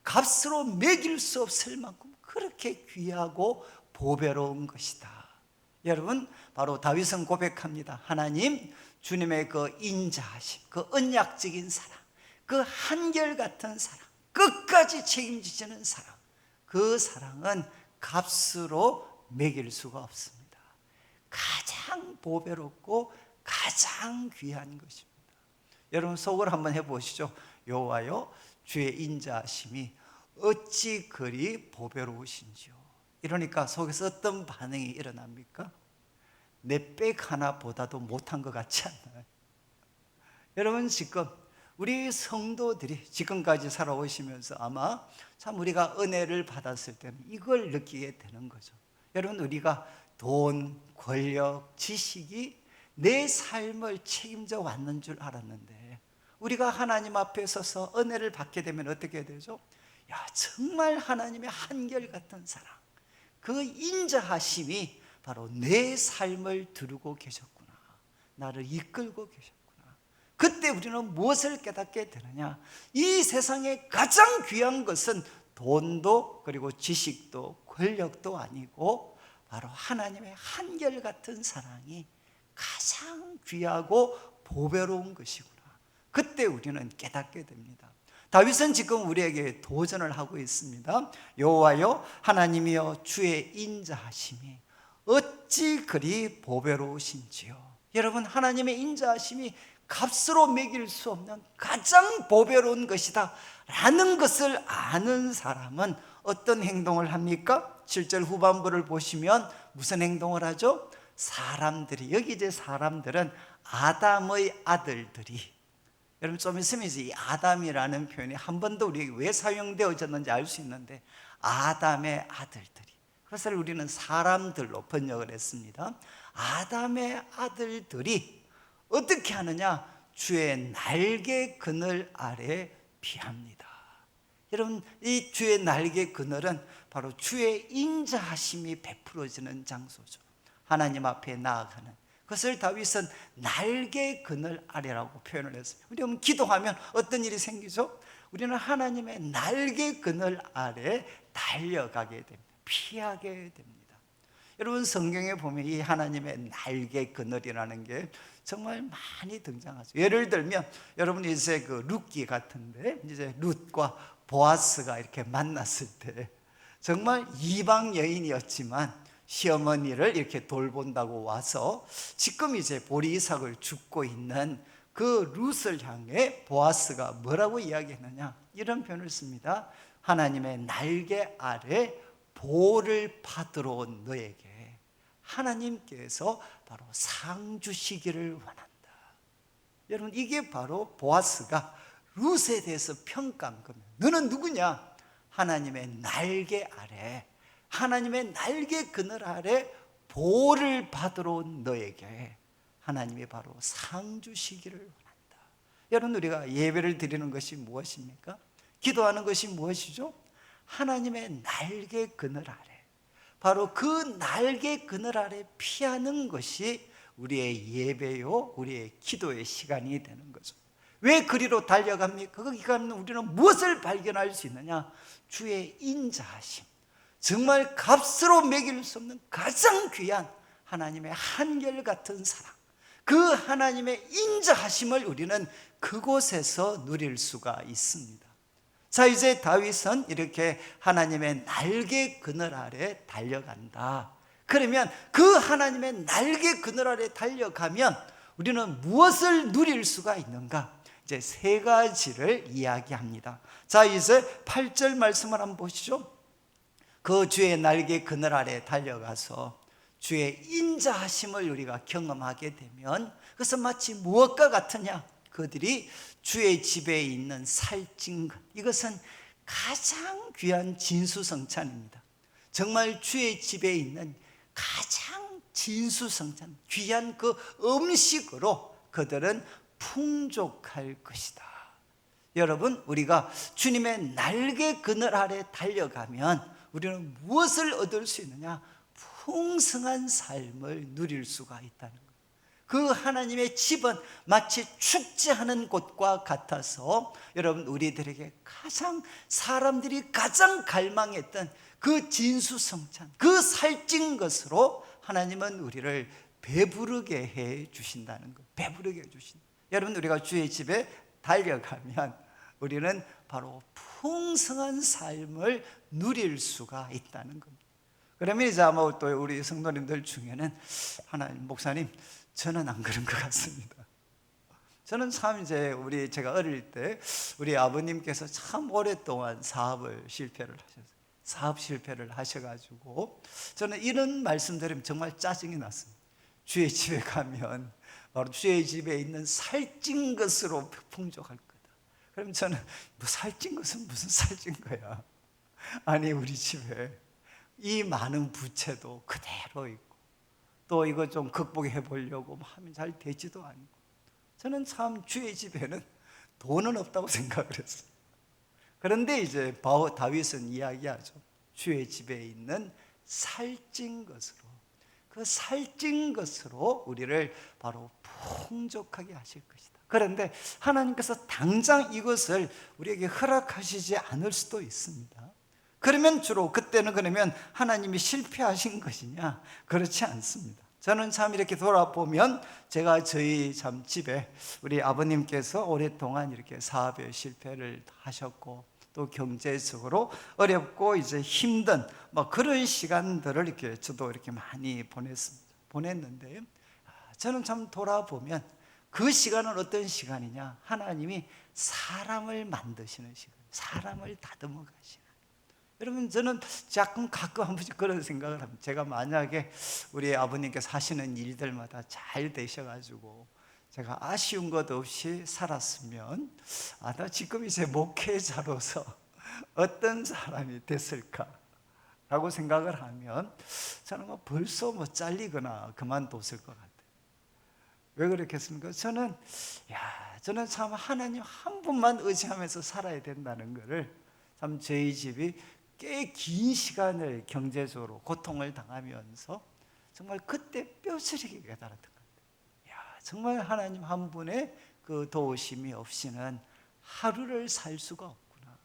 값으로 매길 수 없을 만큼 그렇게 귀하고 보배로운 것이다. 여러분, 바로 다윗은 고백합니다. 하나님, 주님의 그 인자하심, 그 언약적인 사랑, 그 한결같은 사랑, 끝까지 책임지시는 사랑, 그 사랑은 값으로 매길 수가 없습니다. 가장 보배롭고 가장 귀한 것입니다. 여러분, 속으로 한번 해보시죠. 여호와여, 주의 인자하심이 어찌 그리 보배로우신지요. 이러니까 속에서 어떤 반응이 일어납니까? 내 백 하나보다도 못한 것 같지 않나요? 여러분, 지금 우리 성도들이 지금까지 살아오시면서 아마 참 우리가 은혜를 받았을 때는 이걸 느끼게 되는 거죠. 여러분, 우리가 돈, 권력, 지식이 내 삶을 책임져 왔는 줄 알았는데, 우리가 하나님 앞에 서서 은혜를 받게 되면 어떻게 되죠? 야, 정말 하나님의 한결같은 사랑, 그 인자하심이 바로 내 삶을 두르고 계셨구나, 나를 이끌고 계셨구나, 그때 우리는 무엇을 깨닫게 되느냐? 이 세상에 가장 귀한 것은 돈도 그리고 지식도 권력도 아니고 바로 하나님의 한결같은 사랑이 가장 귀하고 보배로운 것이구나. 그때 우리는 깨닫게 됩니다. 다윗은 지금 우리에게 도전을 하고 있습니다. 여호와여 하나님이여 주의 인자하심이 어찌 그리 보배로우신지요. 여러분, 하나님의 인자하심이 값으로 매길 수 없는 가장 보배로운 것이다 라는 것을 아는 사람은 어떤 행동을 합니까? 7절 후반부를 보시면 무슨 행동을 하죠? 사람들이, 여기 이제 사람들은 아담의 아들들이, 여러분 좀 있으면 이제 이 아담이라는 표현이 한 번 더 우리에게 왜 사용되어졌는지 알 수 있는데, 아담의 아들들이, 그것을 우리는 사람들로 번역을 했습니다. 아담의 아들들이 어떻게 하느냐? 주의 날개 그늘 아래 피합니다. 여러분, 이 주의 날개 그늘은 바로 주의 인자하심이 베풀어지는 장소죠. 하나님 앞에 나아가는, 그것을 다윗은 날개 그늘 아래라고 표현을 했습니다. 우리는 기도하면 어떤 일이 생기죠? 우리는 하나님의 날개 그늘 아래 달려가게 됩니다. 피하게 됩니다. 여러분, 성경에 보면 이 하나님의 날개 그늘이라는 게 정말 많이 등장하죠. 예를 들면 여러분이 이제 그 룻기 같은데, 이제 룻과 보아스가 이렇게 만났을 때 정말 이방 여인이었지만 시어머니를 이렇게 돌본다고 와서 지금 이제 보리 이삭을 줍고 있는 그 룻을 향해 보아스가 뭐라고 이야기했느냐? 이런 표현을 씁니다. 하나님의 날개 아래 보를 받으러 온 너에게 하나님께서 바로 상 주시기를 원한다. 여러분, 이게 바로 보아스가 룻에 대해서 평가한 겁니다. 너는 누구냐? 하나님의 날개 아래, 하나님의 날개 그늘 아래 보를 받으러 온 너에게 하나님이 바로 상 주시기를 원한다. 여러분, 우리가 예배를 드리는 것이 무엇입니까? 기도하는 것이 무엇이죠? 하나님의 날개 그늘 아래, 바로 그 날개 그늘 아래 피하는 것이 우리의 예배요, 우리의 기도의 시간이 되는 거죠. 왜 그리로 달려갑니까? 거기 가면 우리는 무엇을 발견할 수 있느냐? 주의 인자하심, 정말 값으로 매길 수 없는 가장 귀한 하나님의 한결같은 사랑, 그 하나님의 인자하심을 우리는 그곳에서 누릴 수가 있습니다. 자, 이제 다윗은 이렇게 하나님의 날개 그늘 아래 달려간다. 그러면 그 하나님의 날개 그늘 아래 달려가면 우리는 무엇을 누릴 수가 있는가? 이제 세 가지를 이야기합니다. 자, 이제 8절 말씀을 한번 보시죠. 그 주의 날개 그늘 아래 달려가서 주의 인자하심을 우리가 경험하게 되면 그것은 마치 무엇과 같으냐? 그들이 주의 집에 있는 살찐 것, 이것은 가장 귀한 진수성찬입니다. 정말 주의 집에 있는 가장 진수성찬, 귀한 그 음식으로 그들은 풍족할 것이다. 여러분, 우리가 주님의 날개 그늘 아래 달려가면 우리는 무엇을 얻을 수 있느냐? 풍성한 삶을 누릴 수가 있다는 거예요. 그 하나님의 집은 마치 축제하는 곳과 같아서 여러분, 우리들에게 가장, 사람들이 가장 갈망했던 그 진수성찬, 그 살찐 것으로 하나님은 우리를 배부르게 해 주신다는 것. 배부르게 해 주신다. 여러분, 우리가 주의 집에 달려가면 우리는 바로 풍성한 삶을 누릴 수가 있다는 겁니다. 그러면 이제 아마 또 우리 성도님들 중에는 하나님, 목사님, 저는 안 그런 것 같습니다. 저는 참 이제 제가 어릴 때 우리 아버님께서 참 오랫동안 사업 실패를 하셔가지고 저는 이런 말씀 들으면 정말 짜증이 났습니다. 주의 집에 가면 바로 주의 집에 있는 살찐 것으로 풍족할 거다. 그럼 저는 뭐 살찐 것은 무슨 살찐 거야? 아니, 우리 집에 이 많은 부채도 그대로 있고 또 이거 좀 극복해 보려고 하면 잘 되지도 않고, 저는 참 주의 집에는 돈은 없다고 생각을 했어요. 그런데 이제 다윗은 이야기하죠. 주의 집에 있는 살찐 것으로, 그 살찐 것으로 우리를 바로 풍족하게 하실 것이다. 그런데 하나님께서 당장 이것을 우리에게 허락하시지 않을 수도 있습니다. 그러면 주로 그때는 그러면 하나님이 실패하신 것이냐? 그렇지 않습니다. 저는 참 이렇게 돌아보면 제가 저희 참 집에 우리 아버님께서 오랫동안 이렇게 사업에 실패를 하셨고 또 경제적으로 어렵고 이제 힘든 뭐 그런 시간들을 이렇게 저도 이렇게 많이 보냈는데 저는 참 돌아보면 그 시간은 어떤 시간이냐? 하나님이 사람을 만드시는 시간, 사람을 다듬어 가시는. 여러분 저는 가끔 한 번씩 그런 생각을 합니다. 제가 만약에 우리 아버님께서 하시는 일들마다 잘 되셔가지고 제가 아쉬운 것 없이 살았으면 나 지금 이제 목회자로서 어떤 사람이 됐을까라고 생각을 하면 저는 벌써 잘리거나 그만뒀을 것 같아요. 왜 그렇겠습니까? 저는 참 하나님 한 분만 의지하면서 살아야 된다는 것을 참 저희 집이 꽤 긴 시간을 경제적으로 고통을 당하면서 정말 그때 뼈저리게 깨달았던 것 같아요. 정말 하나님 한 분의 그 도우심이 없이는 하루를 살 수가 없구나.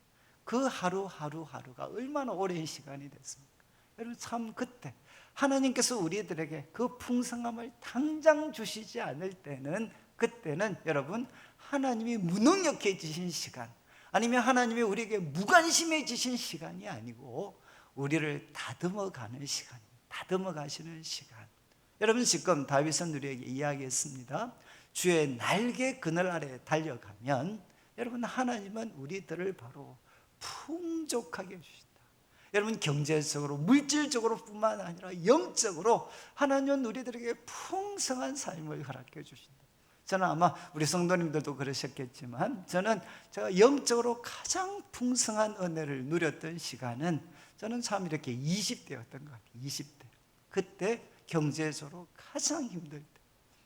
그 하루가 얼마나 오랜 시간이 됐습니까? 여러분 참 그때 하나님께서 우리들에게 그 풍성함을 당장 주시지 않을 때는 그때는 여러분 하나님이 무능력해지신 시간 아니면 하나님이 우리에게 무관심해지신 시간이 아니고 우리를 다듬어 가는 시간, 다듬어 가시는 시간. 여러분 지금 다윗은 우리에게 이야기했습니다. 주의 날개 그늘 아래 달려가면 여러분 하나님은 우리들을 바로 풍족하게 주신다. 여러분 경제적으로 물질적으로 뿐만 아니라 영적으로 하나님은 우리들에게 풍성한 삶을 허락해 주신다. 저는 아마 우리 성도님들도 그러셨겠지만 제가 영적으로 가장 풍성한 은혜를 누렸던 시간은 저는 참 이렇게 20대였던 것 같아요. 20대 그때 경제적으로 가장 힘들 때.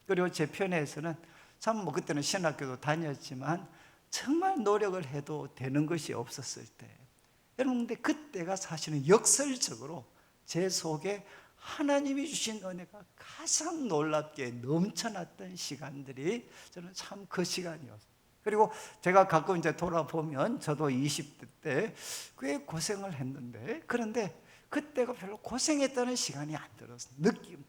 그리고 제 편에서는 참 그때는 신학교도 다녔지만 정말 노력을 해도 되는 것이 없었을 때 여러분 근데 그때가 사실은 역설적으로 제 속에 하나님이 주신 은혜가 가장 놀랍게 넘쳐났던 시간들이 저는 참 그 시간이었어요. 그리고 제가 가끔 이제 돌아보면 저도 20대 때 꽤 고생을 했는데 그런데 그때가 별로 고생했다는 시간이 안 들었어요.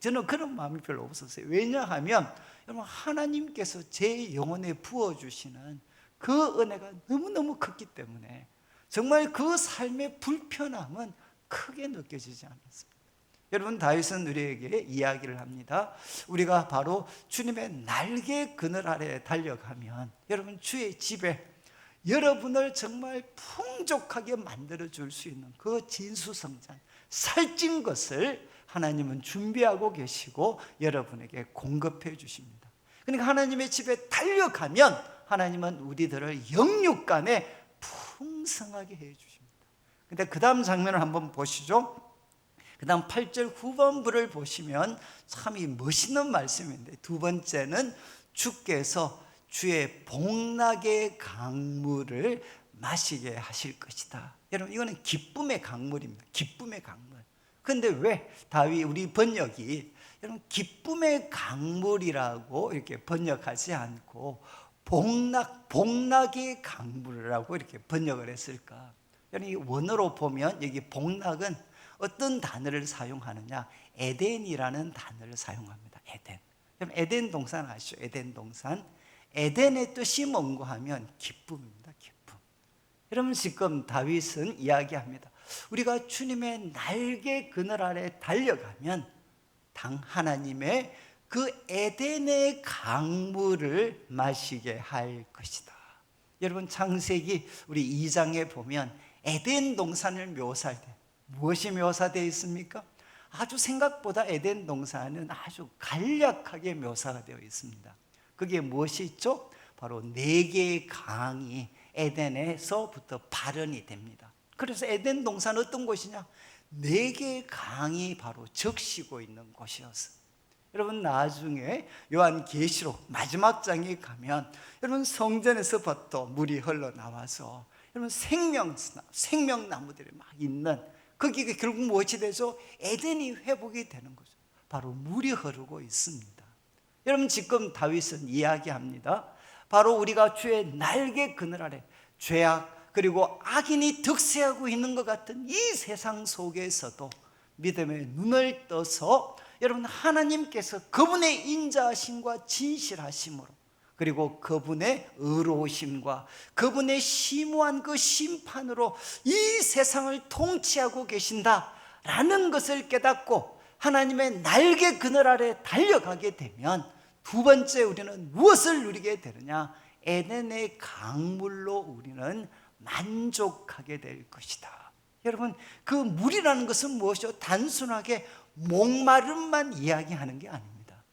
저는 그런 마음이 별로 없었어요. 왜냐하면 여러분 하나님께서 제 영혼에 부어주시는 그 은혜가 너무너무 컸기 때문에 정말 그 삶의 불편함은 크게 느껴지지 않았습니다. 여러분 다윗은 우리에게 이야기를 합니다. 우리가 바로 주님의 날개 그늘 아래 달려가면 여러분 주의 집에 여러분을 정말 풍족하게 만들어 줄 수 있는 그 진수성찬 살찐 것을 하나님은 준비하고 계시고 여러분에게 공급해 주십니다. 그러니까 하나님의 집에 달려가면 하나님은 우리들을 영육간에 풍성하게 해 주십니다. 근데 그 다음 장면을 한번 보시죠. 그 다음 8절 후반부를 보시면 참 이 멋있는 말씀인데 두 번째는 주께서 주의 복락의 강물을 마시게 하실 것이다. 여러분 이거는 기쁨의 강물입니다. 기쁨의 강물. 그런데 왜 우리 번역이 여러분 기쁨의 강물이라고 이렇게 번역하지 않고 복락의 강물이라고 이렇게 번역을 했을까? 여러분 이 원어로 보면 여기 복락은 어떤 단어를 사용하느냐? 에덴이라는 단어를 사용합니다. 에덴. 그럼 에덴 동산 아시죠? 에덴 동산. 에덴의 뜻이 뭔가 하면 기쁨입니다. 기쁨. 여러분 지금 다윗은 이야기합니다. 우리가 주님의 날개 그늘 아래 달려가면 당 하나님의 그 에덴의 강물을 마시게 할 것이다. 여러분 창세기 우리 2장에 보면 에덴 동산을 묘사할 때 무엇이 묘사되어 있습니까? 아주 생각보다 에덴 동산은 아주 간략하게 묘사가 되어 있습니다. 그게 무엇이 있죠? 바로 4개의 강이 에덴에서부터 발현이 됩니다. 그래서 에덴 동산은 어떤 곳이냐? 4개의 강이 바로 적시고 있는 곳이었어요. 여러분 나중에 요한계시록 마지막 장에 가면 여러분 성전에서부터 물이 흘러나와서 여러분 생명나무들이 막 있는 거기가 결국 무엇이 되죠? 에덴이 회복이 되는 거죠. 바로 물이 흐르고 있습니다. 여러분 지금 다윗은 이야기합니다. 바로 우리가 주의 날개 그늘 아래 죄악 그리고 악인이 득세하고 있는 것 같은 이 세상 속에서도 믿음의 눈을 떠서 여러분 하나님께서 그분의 인자하심과 진실하심으로 그리고 그분의 의로우심과 그분의 심오한 그 심판으로 이 세상을 통치하고 계신다라는 것을 깨닫고 하나님의 날개 그늘 아래 달려가게 되면 두 번째 우리는 무엇을 누리게 되느냐? 에덴의 강물로 우리는 만족하게 될 것이다. 여러분, 그 물이라는 것은 무엇이요? 단순하게 목마름만 이야기하는 게 아닙니다.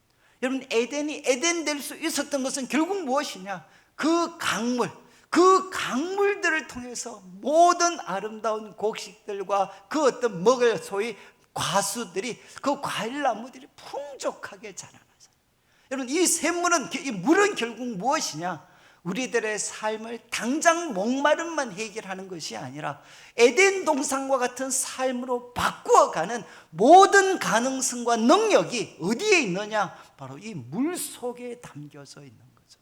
여러분, 에덴이 에덴 될 수 있었던 것은 결국 무엇이냐? 그 강물, 그 강물들을 통해서 모든 아름다운 곡식들과 그 어떤 먹을 소위 과수들이 그 과일나무들이 풍족하게 자라나서 여러분 이 샘물은 이 물은 결국 무엇이냐? 우리들의 삶을 당장 목마름만 해결하는 것이 아니라 에덴 동산과 같은 삶으로 바꾸어가는 모든 가능성과 능력이 어디에 있느냐? 바로 이 물 속에 담겨져 있는 거죠.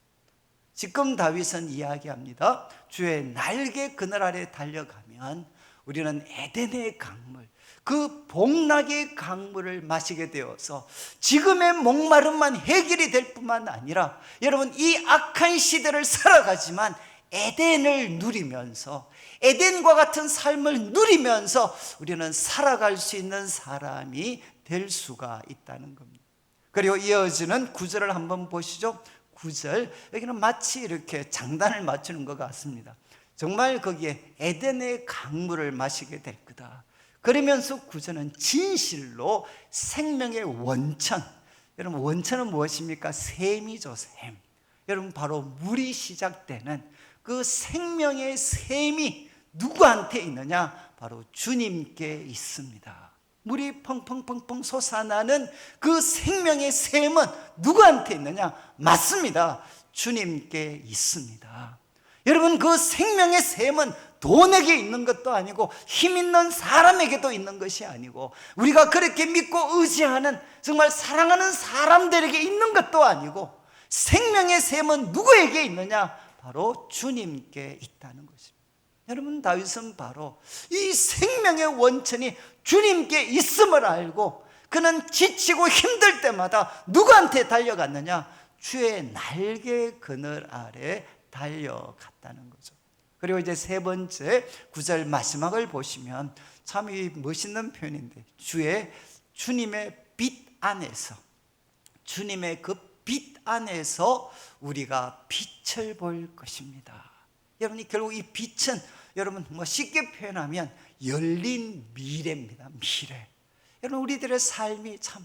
지금 다윗은 이야기합니다. 주의 날개 그늘 아래 달려가면 우리는 에덴의 강물, 그 복락의 강물을 마시게 되어서 지금의 목마름만 해결이 될 뿐만 아니라 여러분 이 악한 시대를 살아가지만 에덴을 누리면서 에덴과 같은 삶을 누리면서 우리는 살아갈 수 있는 사람이 될 수가 있다는 겁니다. 그리고 이어지는 9절을 한번 보시죠. 9절, 여기는 마치 이렇게 장단을 맞추는 것 같습니다. 정말 거기에 에덴의 강물을 마시게 될 거다. 그러면서 9절은 진실로 생명의 원천, 여러분 원천은 무엇입니까? 샘이죠. 샘. 여러분 바로 물이 시작되는 그 생명의 샘이 누구한테 있느냐? 바로 주님께 있습니다. 물이 펑펑펑펑 솟아나는 그 생명의 샘은 누구한테 있느냐? 맞습니다. 주님께 있습니다. 여러분 그 생명의 샘은 돈에게 있는 것도 아니고 힘 있는 사람에게도 있는 것이 아니고 우리가 그렇게 믿고 의지하는 정말 사랑하는 사람들에게 있는 것도 아니고 생명의 샘은 누구에게 있느냐? 바로 주님께 있다는 것입니다. 여러분 다윗은 바로 이 생명의 원천이 주님께 있음을 알고 그는 지치고 힘들 때마다 누구한테 달려갔느냐? 주의 날개 그늘 아래 달려갔다는 거죠. 그리고 이제 세 번째 9절 마지막을 보시면 참 이 멋있는 표현인데 주님의 빛 안에서 주님의 그 빛 안에서 우리가 빛을 볼 것입니다. 여러분이 결국 이 빛은 여러분 뭐 쉽게 표현하면 열린 미래입니다. 미래. 여러분 우리들의 삶이 참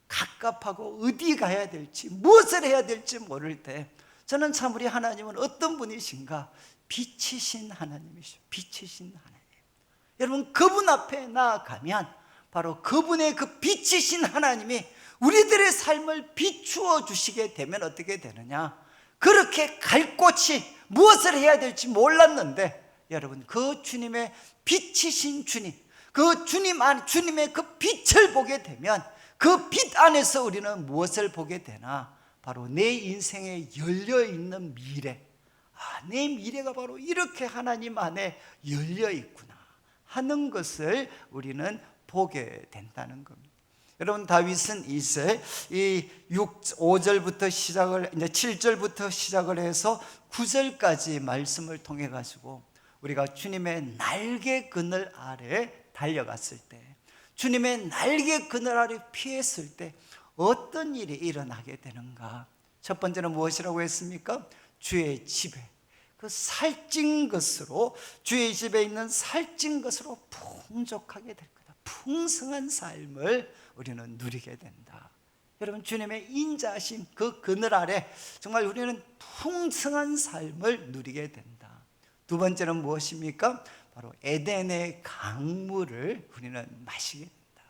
갑갑하고 어디 가야 될지 무엇을 해야 될지 모를 때 저는 참 우리 하나님은 어떤 분이신가? 빛이신 하나님이시죠. 빛이신 하나님. 여러분 그분 앞에 나아가면 바로 그분의 그 빛이신 하나님이 우리들의 삶을 비추어 주시게 되면 어떻게 되느냐? 그렇게 갈 곳이 무엇을 해야 될지 몰랐는데 여러분 그 주님의 빛이신 주님, 그 주님의 그 빛을 보게 되면 그 빛 안에서 우리는 무엇을 보게 되나? 바로 내 인생에 열려있는 미래, 내 미래가 바로 이렇게 하나님 안에 열려있구나 하는 것을 우리는 보게 된다는 겁니다. 여러분 다윗은 이제 이 5절부터 시작을 이제 7절부터 시작을 해서 9절까지 말씀을 통해 가지고 우리가 주님의 날개 그늘 아래 달려갔을 때 주님의 날개 그늘 아래 피했을 때 어떤 일이 일어나게 되는가? 첫 번째는 무엇이라고 했습니까? 주의 집에 그 살찐 것으로 주의 집에 있는 살찐 것으로 풍족하게 될 거다. 풍성한 삶을 우리는 누리게 된다. 여러분 주님의 인자하신 그 그늘 아래 정말 우리는 풍성한 삶을 누리게 된다. 두 번째는 무엇입니까? 바로 에덴의 강물을 우리는 마시게 된다.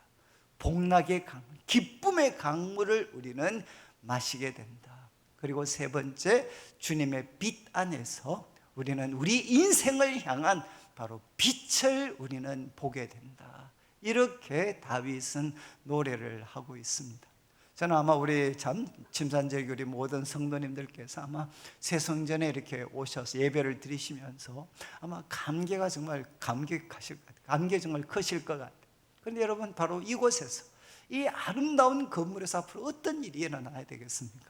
복락의 강물, 기쁨의 강물을 우리는 마시게 된다. 그리고 세 번째, 주님의 빛 안에서 우리는 우리 인생을 향한 바로 빛을 우리는 보게 된다. 이렇게 다윗은 노래를 하고 있습니다. 저는 아마 우리 참 침산절교리 모든 성도님들께서 아마 새성전에 이렇게 오셔서 예배를 드리시면서 아마 감개가 정말 감격하실 것 같아요. 감개 정말 크실 것 같아요. 그런데 여러분, 바로 이곳에서 이 아름다운 건물에서 앞으로 어떤 일이 일어나야 되겠습니까?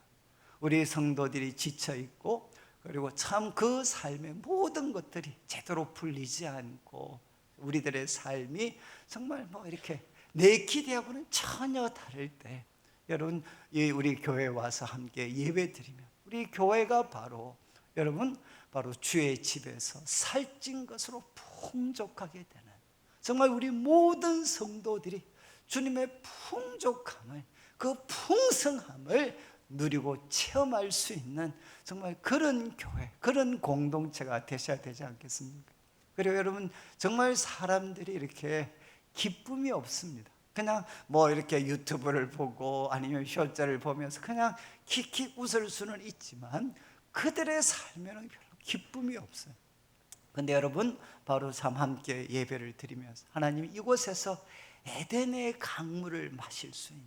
우리 성도들이 지쳐 있고, 그리고 참 그 삶의 모든 것들이 제대로 풀리지 않고, 우리들의 삶이 정말 뭐 이렇게 내 기대하고는 전혀 다를 때, 여러분, 우리 교회에 와서 함께 예배 드리면 우리 교회가 바로, 여러분, 바로 주의 집에서 살찐 것으로 풍족하게 되는, 정말 우리 모든 성도들이 주님의 풍족함을, 그 풍성함을 누리고 체험할 수 있는 정말 그런 교회, 그런 공동체가 되셔야 되지 않겠습니까? 그리고 여러분, 정말 사람들이 이렇게 기쁨이 없습니다. 그냥 뭐 이렇게 유튜브를 보고 아니면 쇼츠를 보면서 그냥 킥킥 웃을 수는 있지만 그들의 삶에는 별로 기쁨이 없어요. 근데 여러분, 바로 참 함께 예배를 드리면서 하나님 이곳에서 에덴의 강물을 마실 수 있는,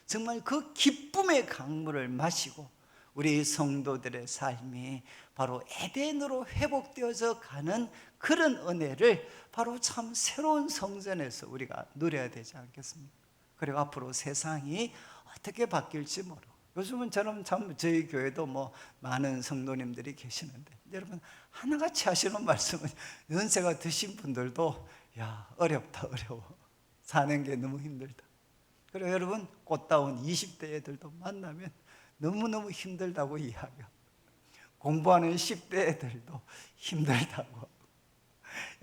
정말 그 기쁨의 강물을 마시고 우리 성도들의 삶이 바로 에덴으로 회복되어져 가는 그런 은혜를 바로 참 새로운 성전에서 우리가 누려야 되지 않겠습니까? 그리고 앞으로 세상이 어떻게 바뀔지 모르고, 요즘은 저는 참 저희 교회도 뭐 많은 성도님들이 계시는데, 여러분 하나같이 하시는 말씀은 연세가 드신 분들도 야, 어렵다, 어려워, 사는 게 너무 힘들다. 그리고 여러분, 꽃다운 20대 애들도 만나면 너무너무 힘들다고 이야기합니다. 공부하는 10대 애들도 힘들다고.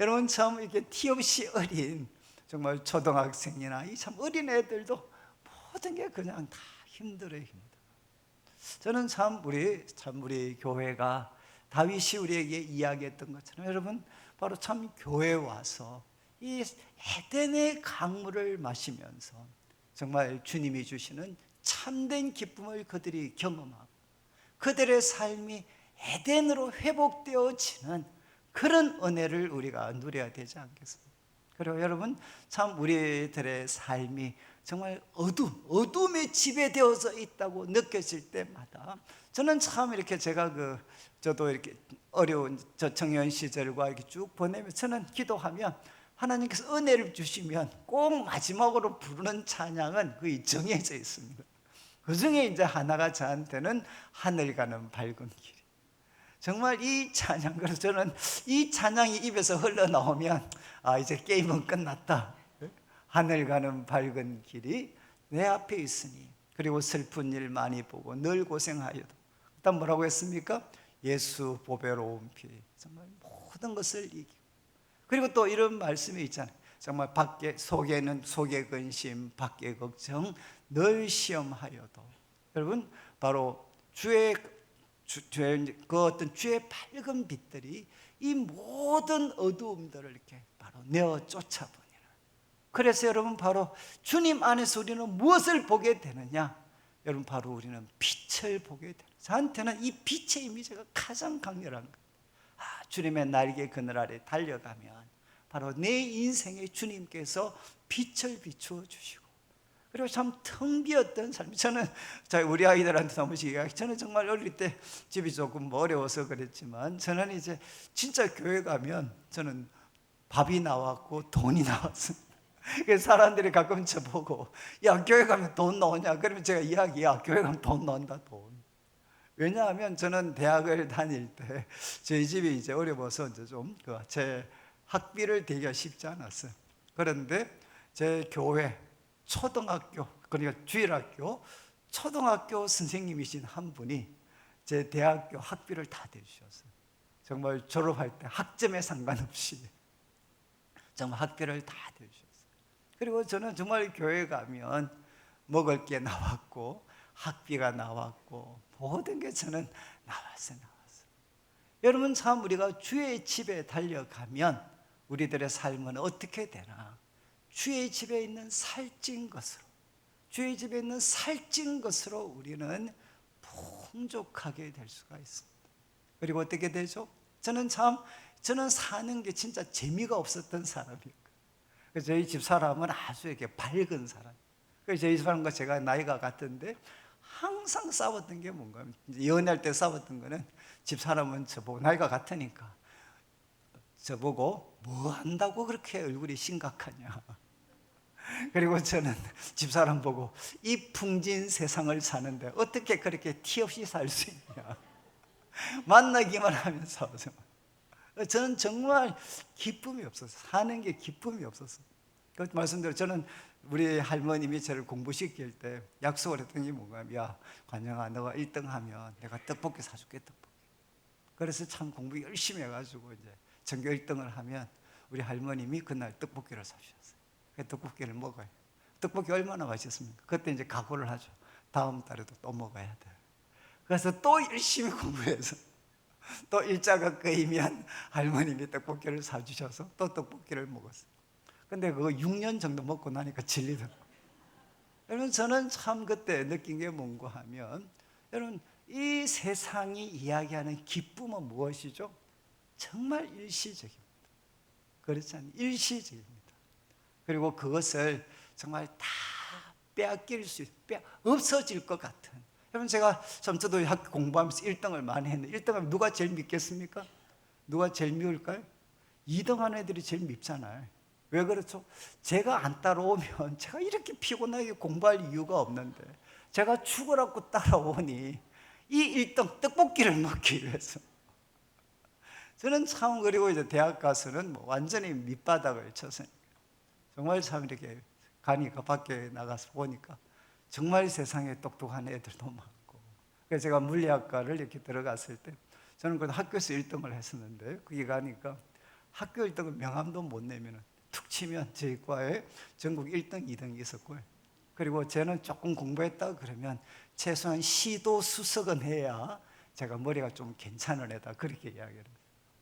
여러분, 참 이렇게 티 없이 어린 정말 초등학생이나 이 참 어린 애들도 모든 게 그냥 다 힘들어요, 힘들어. 저는 참 우리 교회가 다윗이 우리에게 이야기했던 것처럼, 여러분, 바로 참 교회에 와서 이 에덴의 강물을 마시면서 정말 주님이 주시는 참된 기쁨을 그들이 경험하고 그들의 삶이 에덴으로 회복되어지는 그런 은혜를 우리가 누려야 되지 않겠습니까? 그리고 여러분, 참 우리들의 삶이 정말 어둠에 지배되어져 있다고 느껴질 때마다 저는 참 이렇게 저도 이렇게 어려운 저 청년 시절과 이렇게 쭉 보내면서 저는 기도하면 하나님께서 은혜를 주시면 꼭 마지막으로 부르는 찬양은 거의 정해져 있습니다. 그 중에 이제 하나가 저한테는 하늘 가는 밝은 길. 정말 이 찬양, 그래서 저는 이 찬양이 입에서 흘러나오면 아, 이제 게임은 끝났다. 하늘 가는 밝은 길이 내 앞에 있으니, 그리고 슬픈 일 많이 보고 늘 고생하여도, 그다음 뭐라고 했습니까? 예수 보배로운 피, 정말 모든 것을 이기고. 그리고 또 이런 말씀이 있잖아요. 정말 속에 근심, 밖에 걱정, 늘 시험하여도. 여러분, 바로 주의 밝은 빛들이 이 모든 어두움들을 이렇게 바로 내어 쫓아버리는. 그래서 여러분, 바로 주님 안에서 우리는 무엇을 보게 되느냐? 여러분, 바로 우리는 빛을 보게 되는. 저한테는 이 빛의 이미지가 가장 강렬한 거예요. 주님의 날개 그늘 아래 달려가면 바로 내 인생에 주님께서 빛을 비추어 주시고, 그리고 참 텅 비었던 삶. 저는 우리 아이들한테 너무 얘기하기, 저는 정말 어릴 때 집이 조금 어려워서 그랬지만, 저는 이제 진짜 교회 가면 저는 밥이 나왔고 돈이 나왔어요. 그래서 사람들이 가끔 저보고 야, 교회 가면 돈 나오냐? 그러면 제가 이야기야, 교회 가면 돈 나온다, 돈. 왜냐하면 저는 대학을 다닐 때 저희 집이 이제 어려워서 이제 좀 제 학비를 대기가 쉽지 않았어요. 그런데 제 교회 초등학교, 그러니까 주일학교 초등학교 선생님이신 한 분이 제 대학교 학비를 다 대주셨어요. 정말 졸업할 때 학점에 상관없이 정말 학비를 다 대주셨어요. 그리고 저는 정말 교회 가면 먹을 게 나왔고 학비가 나왔고 모든 게 저는 나왔어요. 여러분, 참 우리가 주의 집에 달려가면 우리들의 삶은 어떻게 되나? 주의 집에 있는 살찐 것으로, 주의 집에 있는 살찐 것으로 우리는 풍족하게 될 수가 있습니다. 그리고 어떻게 되죠? 저는 사는 게 진짜 재미가 없었던 사람이에요. 저희 집 사람은 아주 이렇게 밝은 사람. 그래서 이 사람과 제가 나이가 같은데 항상 싸웠던 게 뭔가, 이제 연애할 때 싸웠던 거는, 집사람은 저보고 나이가 같으니까 저보고 뭐 한다고 그렇게 얼굴이 심각하냐. 그리고 저는 집사람 보고 이 풍진 세상을 사는데 어떻게 그렇게 티 없이 살 수 있냐. 만나기만 하면 싸우죠. 저는 정말 기쁨이 없었어요. 사는 게 기쁨이 없었어요. 그 말씀대로 저는 우리 할머님이 저를 공부시킬 때 약속을 했던 게 뭔가, 야 관영아, 너가 1등 하면 내가 떡볶이 사줄게, 떡볶이. 그래서 참 공부 열심히 해가지고 이제 전교 1등을 하면 우리 할머님이 그날 떡볶이를 사주셨어요. 그 떡볶이를 먹어요. 떡볶이 얼마나 맛있습니까? 그때 이제 각오를 하죠. 다음 달에도 또 먹어야 돼요. 그래서 또 열심히 공부해서 또 일자가 끄이면 할머님이 떡볶이를 사주셔서 또 떡볶이를 먹었어요. 근데 그거 6년 정도 먹고 나니까 질리더라고요. 여러분, 저는 참 그때 느낀 게 뭔가 하면, 여러분, 이 세상이 이야기하는 기쁨은 무엇이죠? 정말 일시적입니다. 그렇지 않나요? 일시적입니다. 그리고 그것을 정말 다 빼앗길 수 없어질 것 같은. 여러분, 제가 참 저도 학교 공부하면서 1등을 많이 했는데 1등하면 누가 제일 밉겠습니까? 누가 제일 미울까요? 2등하는 애들이 제일 밉잖아요. 왜 그렇죠? 제가 안 따라오면 제가 이렇게 피곤하게 공부할 이유가 없는데, 제가 죽으라고 따라오니 이 1등 떡볶이를 먹기 위해서. 저는 참, 그리고 이제 대학 가서는 뭐 완전히 밑바닥을 쳤어요. 정말 참 이렇게 가니까 밖에 나가서 보니까 정말 세상에 똑똑한 애들도 많고. 그래서 제가 물리학과를 이렇게 들어갔을 때 저는 그 학교에서 1등을 했었는데, 거기 가니까 학교 1등은 명함도 못 내면은 툭 치면 저희 과에 전국 1등, 2등이 있었고요. 그리고 저는 조금 공부했다 그러면 최소한 시도 수석은 해야 제가 머리가 좀 괜찮은 애다, 그렇게 이야기를 해요.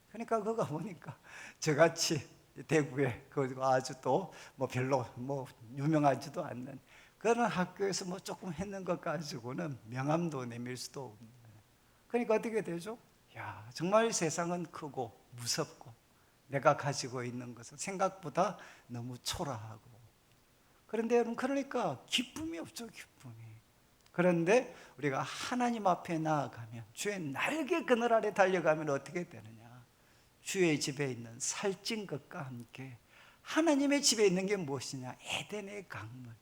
그러니까 그거 보니까 저같이 대구에 그리고 아주 또 뭐 별로 뭐 유명하지도 않는 그런 학교에서 뭐 조금 했는 것 가지고는 명함도 내밀 수도 없는. 그러니까 어떻게 되죠? 야, 정말 세상은 크고 무섭고 내가 가지고 있는 것은 생각보다 너무 초라하고. 그런데 여러분, 그러니까 기쁨이 없죠, 기쁨이. 그런데 우리가 하나님 앞에 나아가면, 주의 날개 그늘 아래 달려가면 어떻게 되느냐? 주의 집에 있는 살찐 것과 함께 하나님의 집에 있는 게 무엇이냐? 에덴의 강물,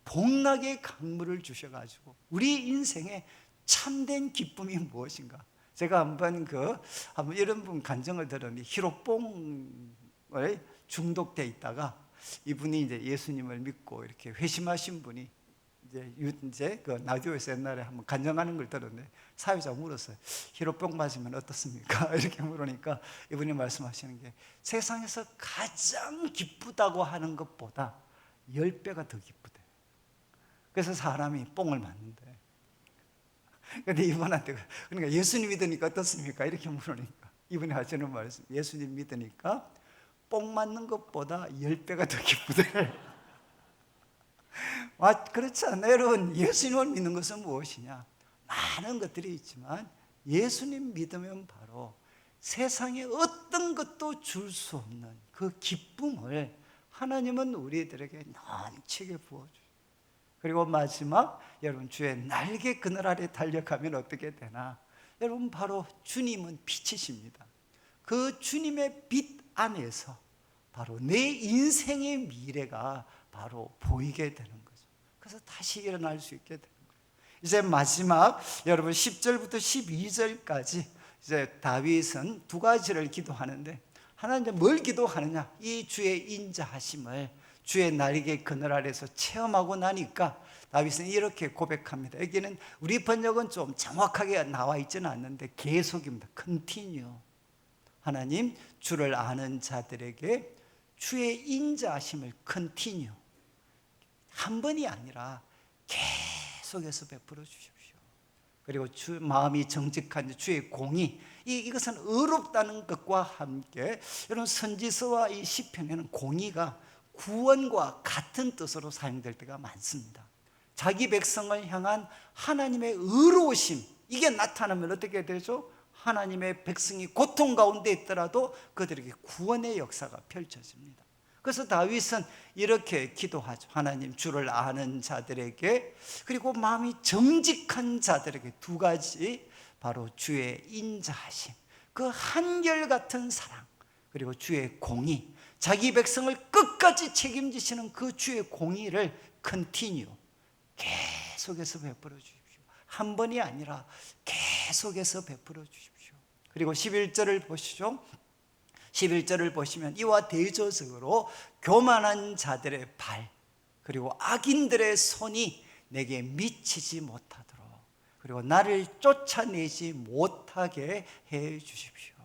복락의 강물을 주셔가지고 우리 인생에 참된 기쁨이 무엇인가? 제가 한번 이런 분 간증을 들었는데, 히로뽕에 중독돼 있다가 이분이 이제 예수님을 믿고 이렇게 회심하신 분이 이제 그 라디오에서 옛날에 한번 간증하는 걸 들었는데, 사회자가 물었어요. 히로뽕 맞으면 어떻습니까? 이렇게 물으니까 이분이 말씀하시는 게, 세상에서 가장 기쁘다고 하는 것보다 10배가 더 기쁘대. 그래서 사람이 뽕을 맞는데, 근데 이분한테, 그러니까 예수님 믿으니까 어떻습니까? 이렇게 물으니까 이분이 하시는 말씀, 예수님 믿으니까 뽕 맞는 것보다 10배가 더 기쁘대. 그렇지 않나요? 여러분, 예수님을 믿는 것은 무엇이냐? 많은 것들이 있지만 예수님 믿으면 바로 세상에 어떤 것도 줄 수 없는 그 기쁨을 하나님은 우리들에게 넘치게 부어줘요. 그리고 마지막, 여러분, 주의 날개 그늘 아래 달려가면 어떻게 되나? 여러분, 바로 주님은 빛이십니다. 그 주님의 빛 안에서 바로 내 인생의 미래가 바로 보이게 되는 거죠. 그래서 다시 일어날 수 있게 되는 거예요. 이제 마지막, 여러분 10절부터 12절까지 이제 다윗은 두 가지를 기도하는데, 하나는 이제 뭘 기도하느냐? 이 주의 인자하심을 주의 날개 그늘 아래서 체험하고 나니까 다윗은 이렇게 고백합니다. 여기는 우리 번역은 좀 정확하게 나와 있지는 않는데 계속입니다. continue. 하나님, 주를 아는 자들에게 주의 인자하심을 continue, 한 번이 아니라 계속해서 베풀어 주십시오. 그리고 마음이 정직한 주의 공의, 이것은 의롭다는 것과 함께, 여러분, 선지서와 이 시편에는 공의가 구원과 같은 뜻으로 사용될 때가 많습니다. 자기 백성을 향한 하나님의 의로우심, 이게 나타나면 어떻게 되죠? 하나님의 백성이 고통 가운데 있더라도 그들에게 구원의 역사가 펼쳐집니다. 그래서 다윗은 이렇게 기도하죠. 하나님, 주를 아는 자들에게, 그리고 마음이 정직한 자들에게 두 가지, 바로 주의 인자하심, 그 한결같은 사랑, 그리고 주의 공의, 자기 백성을 끝까지 책임지시는 그 주의 공의를 컨티뉴, 계속해서 베풀어 주십시오. 한 번이 아니라 계속해서 베풀어 주십시오. 그리고 11절을 보시죠. 11절을 보시면 이와 대조적으로 교만한 자들의 발, 그리고 악인들의 손이 내게 미치지 못하도록, 그리고 나를 쫓아내지 못하게 해 주십시오.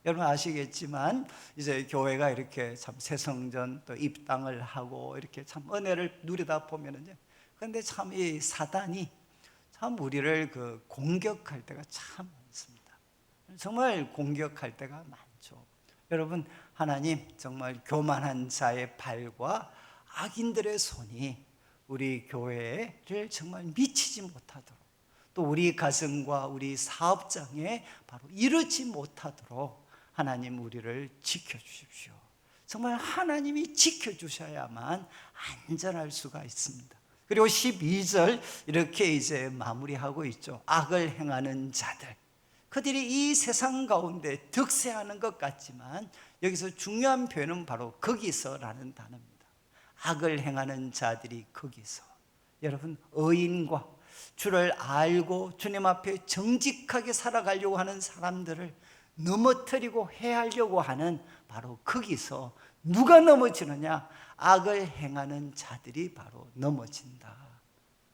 여러분 아시겠지만 이제 교회가 이렇게 참 새성전 또 입당을 하고 이렇게 참 은혜를 누리다 보면은요, 그런데 참 이 사단이 참 우리를 공격할 때가 참 많습니다. 정말 공격할 때가 많죠. 여러분, 하나님, 정말 교만한 자의 발과 악인들의 손이 우리 교회를 정말 미치지 못하도록, 또 우리 가정과 우리 사업장에 바로 이르지 못하도록 하나님 우리를 지켜주십시오. 정말 하나님이 지켜주셔야만 안전할 수가 있습니다. 그리고 12절 이렇게 이제 마무리하고 있죠. 악을 행하는 자들, 그들이 이 세상 가운데 득세하는 것 같지만 여기서 중요한 표현은 바로 거기서라는 단어입니다. 악을 행하는 자들이 거기서. 여러분, 의인과 주를 알고 주님 앞에 정직하게 살아가려고 하는 사람들을 넘어뜨리고 해하려고 하는 바로 거기서 누가 넘어지느냐? 악을 행하는 자들이 바로 넘어진다.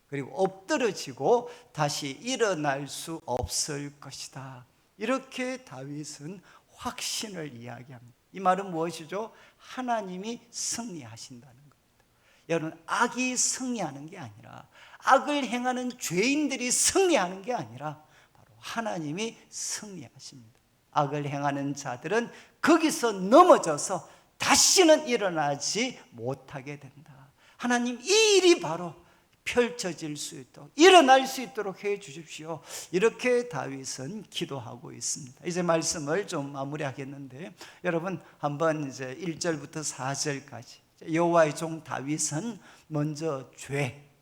그리고 엎드러지고 다시 일어날 수 없을 것이다. 이렇게 다윗은 확신을 이야기합니다. 이 말은 무엇이죠? 하나님이 승리하신다는 겁니다. 여러분, 악이 승리하는 게 아니라, 악을 행하는 죄인들이 승리하는 게 아니라 바로 하나님이 승리하십니다. 악을 행하는 자들은 거기서 넘어져서 다시는 일어나지 못하게 된다. 하나님, 이 일이 바로 펼쳐질 수 있도록, 일어날 수 있도록 해 주십시오. 이렇게 다윗은 기도하고 있습니다. 이제 말씀을 좀 마무리하겠는데, 여러분 한번 이제 1절부터 4절까지 여호와의 종 다윗은 먼저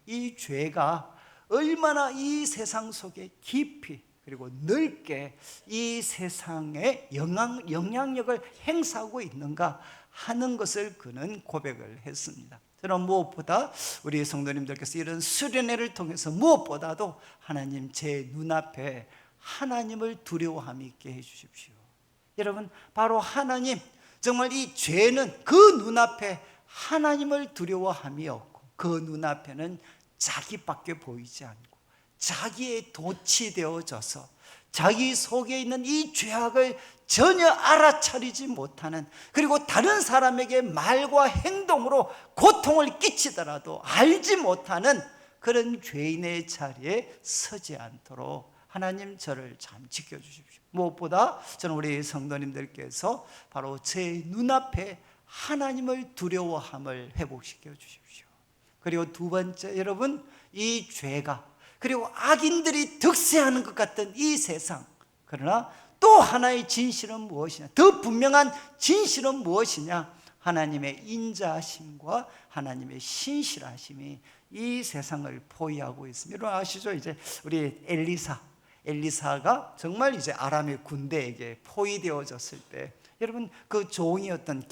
이 죄가 얼마나 이 세상 속에 깊이 그리고 넓게 이 세상에 영향력을 행사하고 있는가 하는 것을 그는 고백을 했습니다. 저는 무엇보다 우리 성도님들께서 이런 수련회를 통해서 무엇보다도 하나님, 제 눈앞에 하나님을 두려워함 있게 해 주십시오. 여러분, 바로 하나님, 정말 이 죄는 그 눈앞에 하나님을 두려워함이 없고, 그 눈앞에는 자기밖에 보이지 않고 자기의 돛이 되어져서 자기 속에 있는 이 죄악을 전혀 알아차리지 못하는, 그리고 다른 사람에게 말과 행동으로 고통을 끼치더라도 알지 못하는 그런 죄인의 자리에 서지 않도록 하나님, 저를 참 지켜주십시오. 무엇보다 저는 우리 성도님들께서 바로 제 눈앞에 하나님을 두려워함을 회복시켜 주십시오. 그리고 두 번째, 여러분, 이 죄가 그리고 악인들이 득세하는 것 같은 이 세상, 그러나 또 하나의 진실은 무엇이냐? 더 분명한 진실은 무엇이냐? 하나님의 인자하심과 하나님의 신실하심이 이 세상을 포위하고 있습니다. 여러분 아시죠? 이제 우리 엘리사가 정말 이제 아람의 군대에게 포위되어졌을 때, 여러분 그 종이었던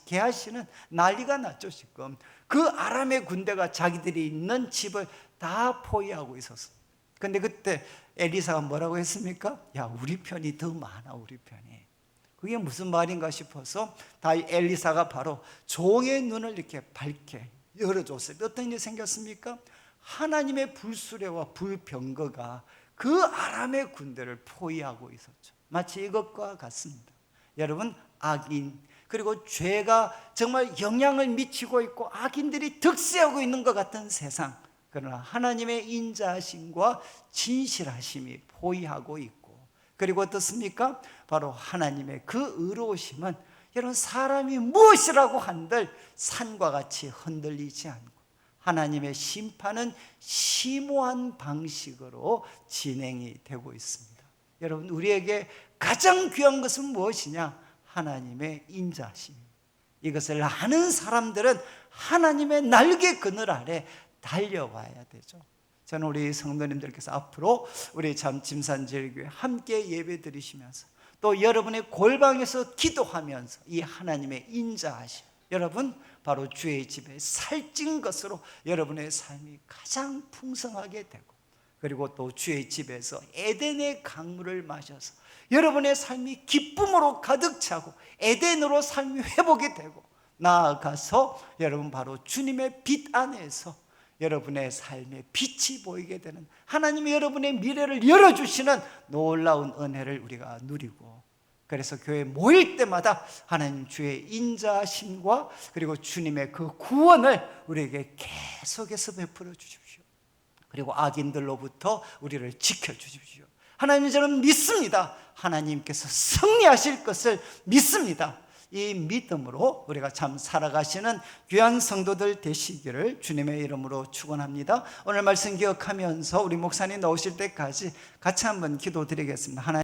게하시는 난리가 났죠. 지금 그 아람의 군대가 자기들이 있는 집을 다 포위하고 있었어. 근데 그때 엘리사가 뭐라고 했습니까? 야, 우리 편이 더 많아, 우리 편이. 그게 무슨 말인가 싶어서 엘리사가 바로 종의 눈을 이렇게 밝게 열어줬어요. 어떤 일이 생겼습니까? 하나님의 불수레와 불병거가 그 아람의 군대를 포위하고 있었죠. 마치 이것과 같습니다. 여러분, 악인 그리고 죄가 정말 영향을 미치고 있고 악인들이 득세하고 있는 것 같은 세상, 그러나 하나님의 인자하심과 진실하심이 포위하고 있고, 그리고 어떻습니까? 바로 하나님의 그 의로우심은 여러분 사람이 무엇이라고 한들 산과 같이 흔들리지 않고, 하나님의 심판은 심오한 방식으로 진행이 되고 있습니다. 여러분, 우리에게 가장 귀한 것은 무엇이냐? 하나님의 인자하심, 이것을 아는 사람들은 하나님의 날개 그늘 아래 달려와야 되죠. 저는 우리 성도님들께서 앞으로 우리 참 짐산제일교회 함께 예배 드리시면서 또 여러분의 골방에서 기도하면서 이 하나님의 인자하심, 여러분 바로 주의 집에 살찐 것으로 여러분의 삶이 가장 풍성하게 되고, 그리고 또 주의 집에서 에덴의 강물을 마셔서 여러분의 삶이 기쁨으로 가득 차고 에덴으로 삶이 회복이 되고, 나아가서 여러분 바로 주님의 빛 안에서 여러분의 삶에 빛이 보이게 되는, 하나님이 여러분의 미래를 열어주시는 놀라운 은혜를 우리가 누리고, 그래서 교회 모일 때마다 하나님 주의 인자하심과 그리고 주님의 그 구원을 우리에게 계속해서 베풀어 주십시오. 그리고 악인들로부터 우리를 지켜주십시오. 하나님, 저는 믿습니다. 하나님께서 승리하실 것을 믿습니다. 이 믿음으로 우리가 참 살아가시는 귀한 성도들 되시기를 주님의 이름으로 축원합니다. 오늘 말씀 기억하면서 우리 목사님 나오실 때까지 같이 한번 기도드리겠습니다. 하나님,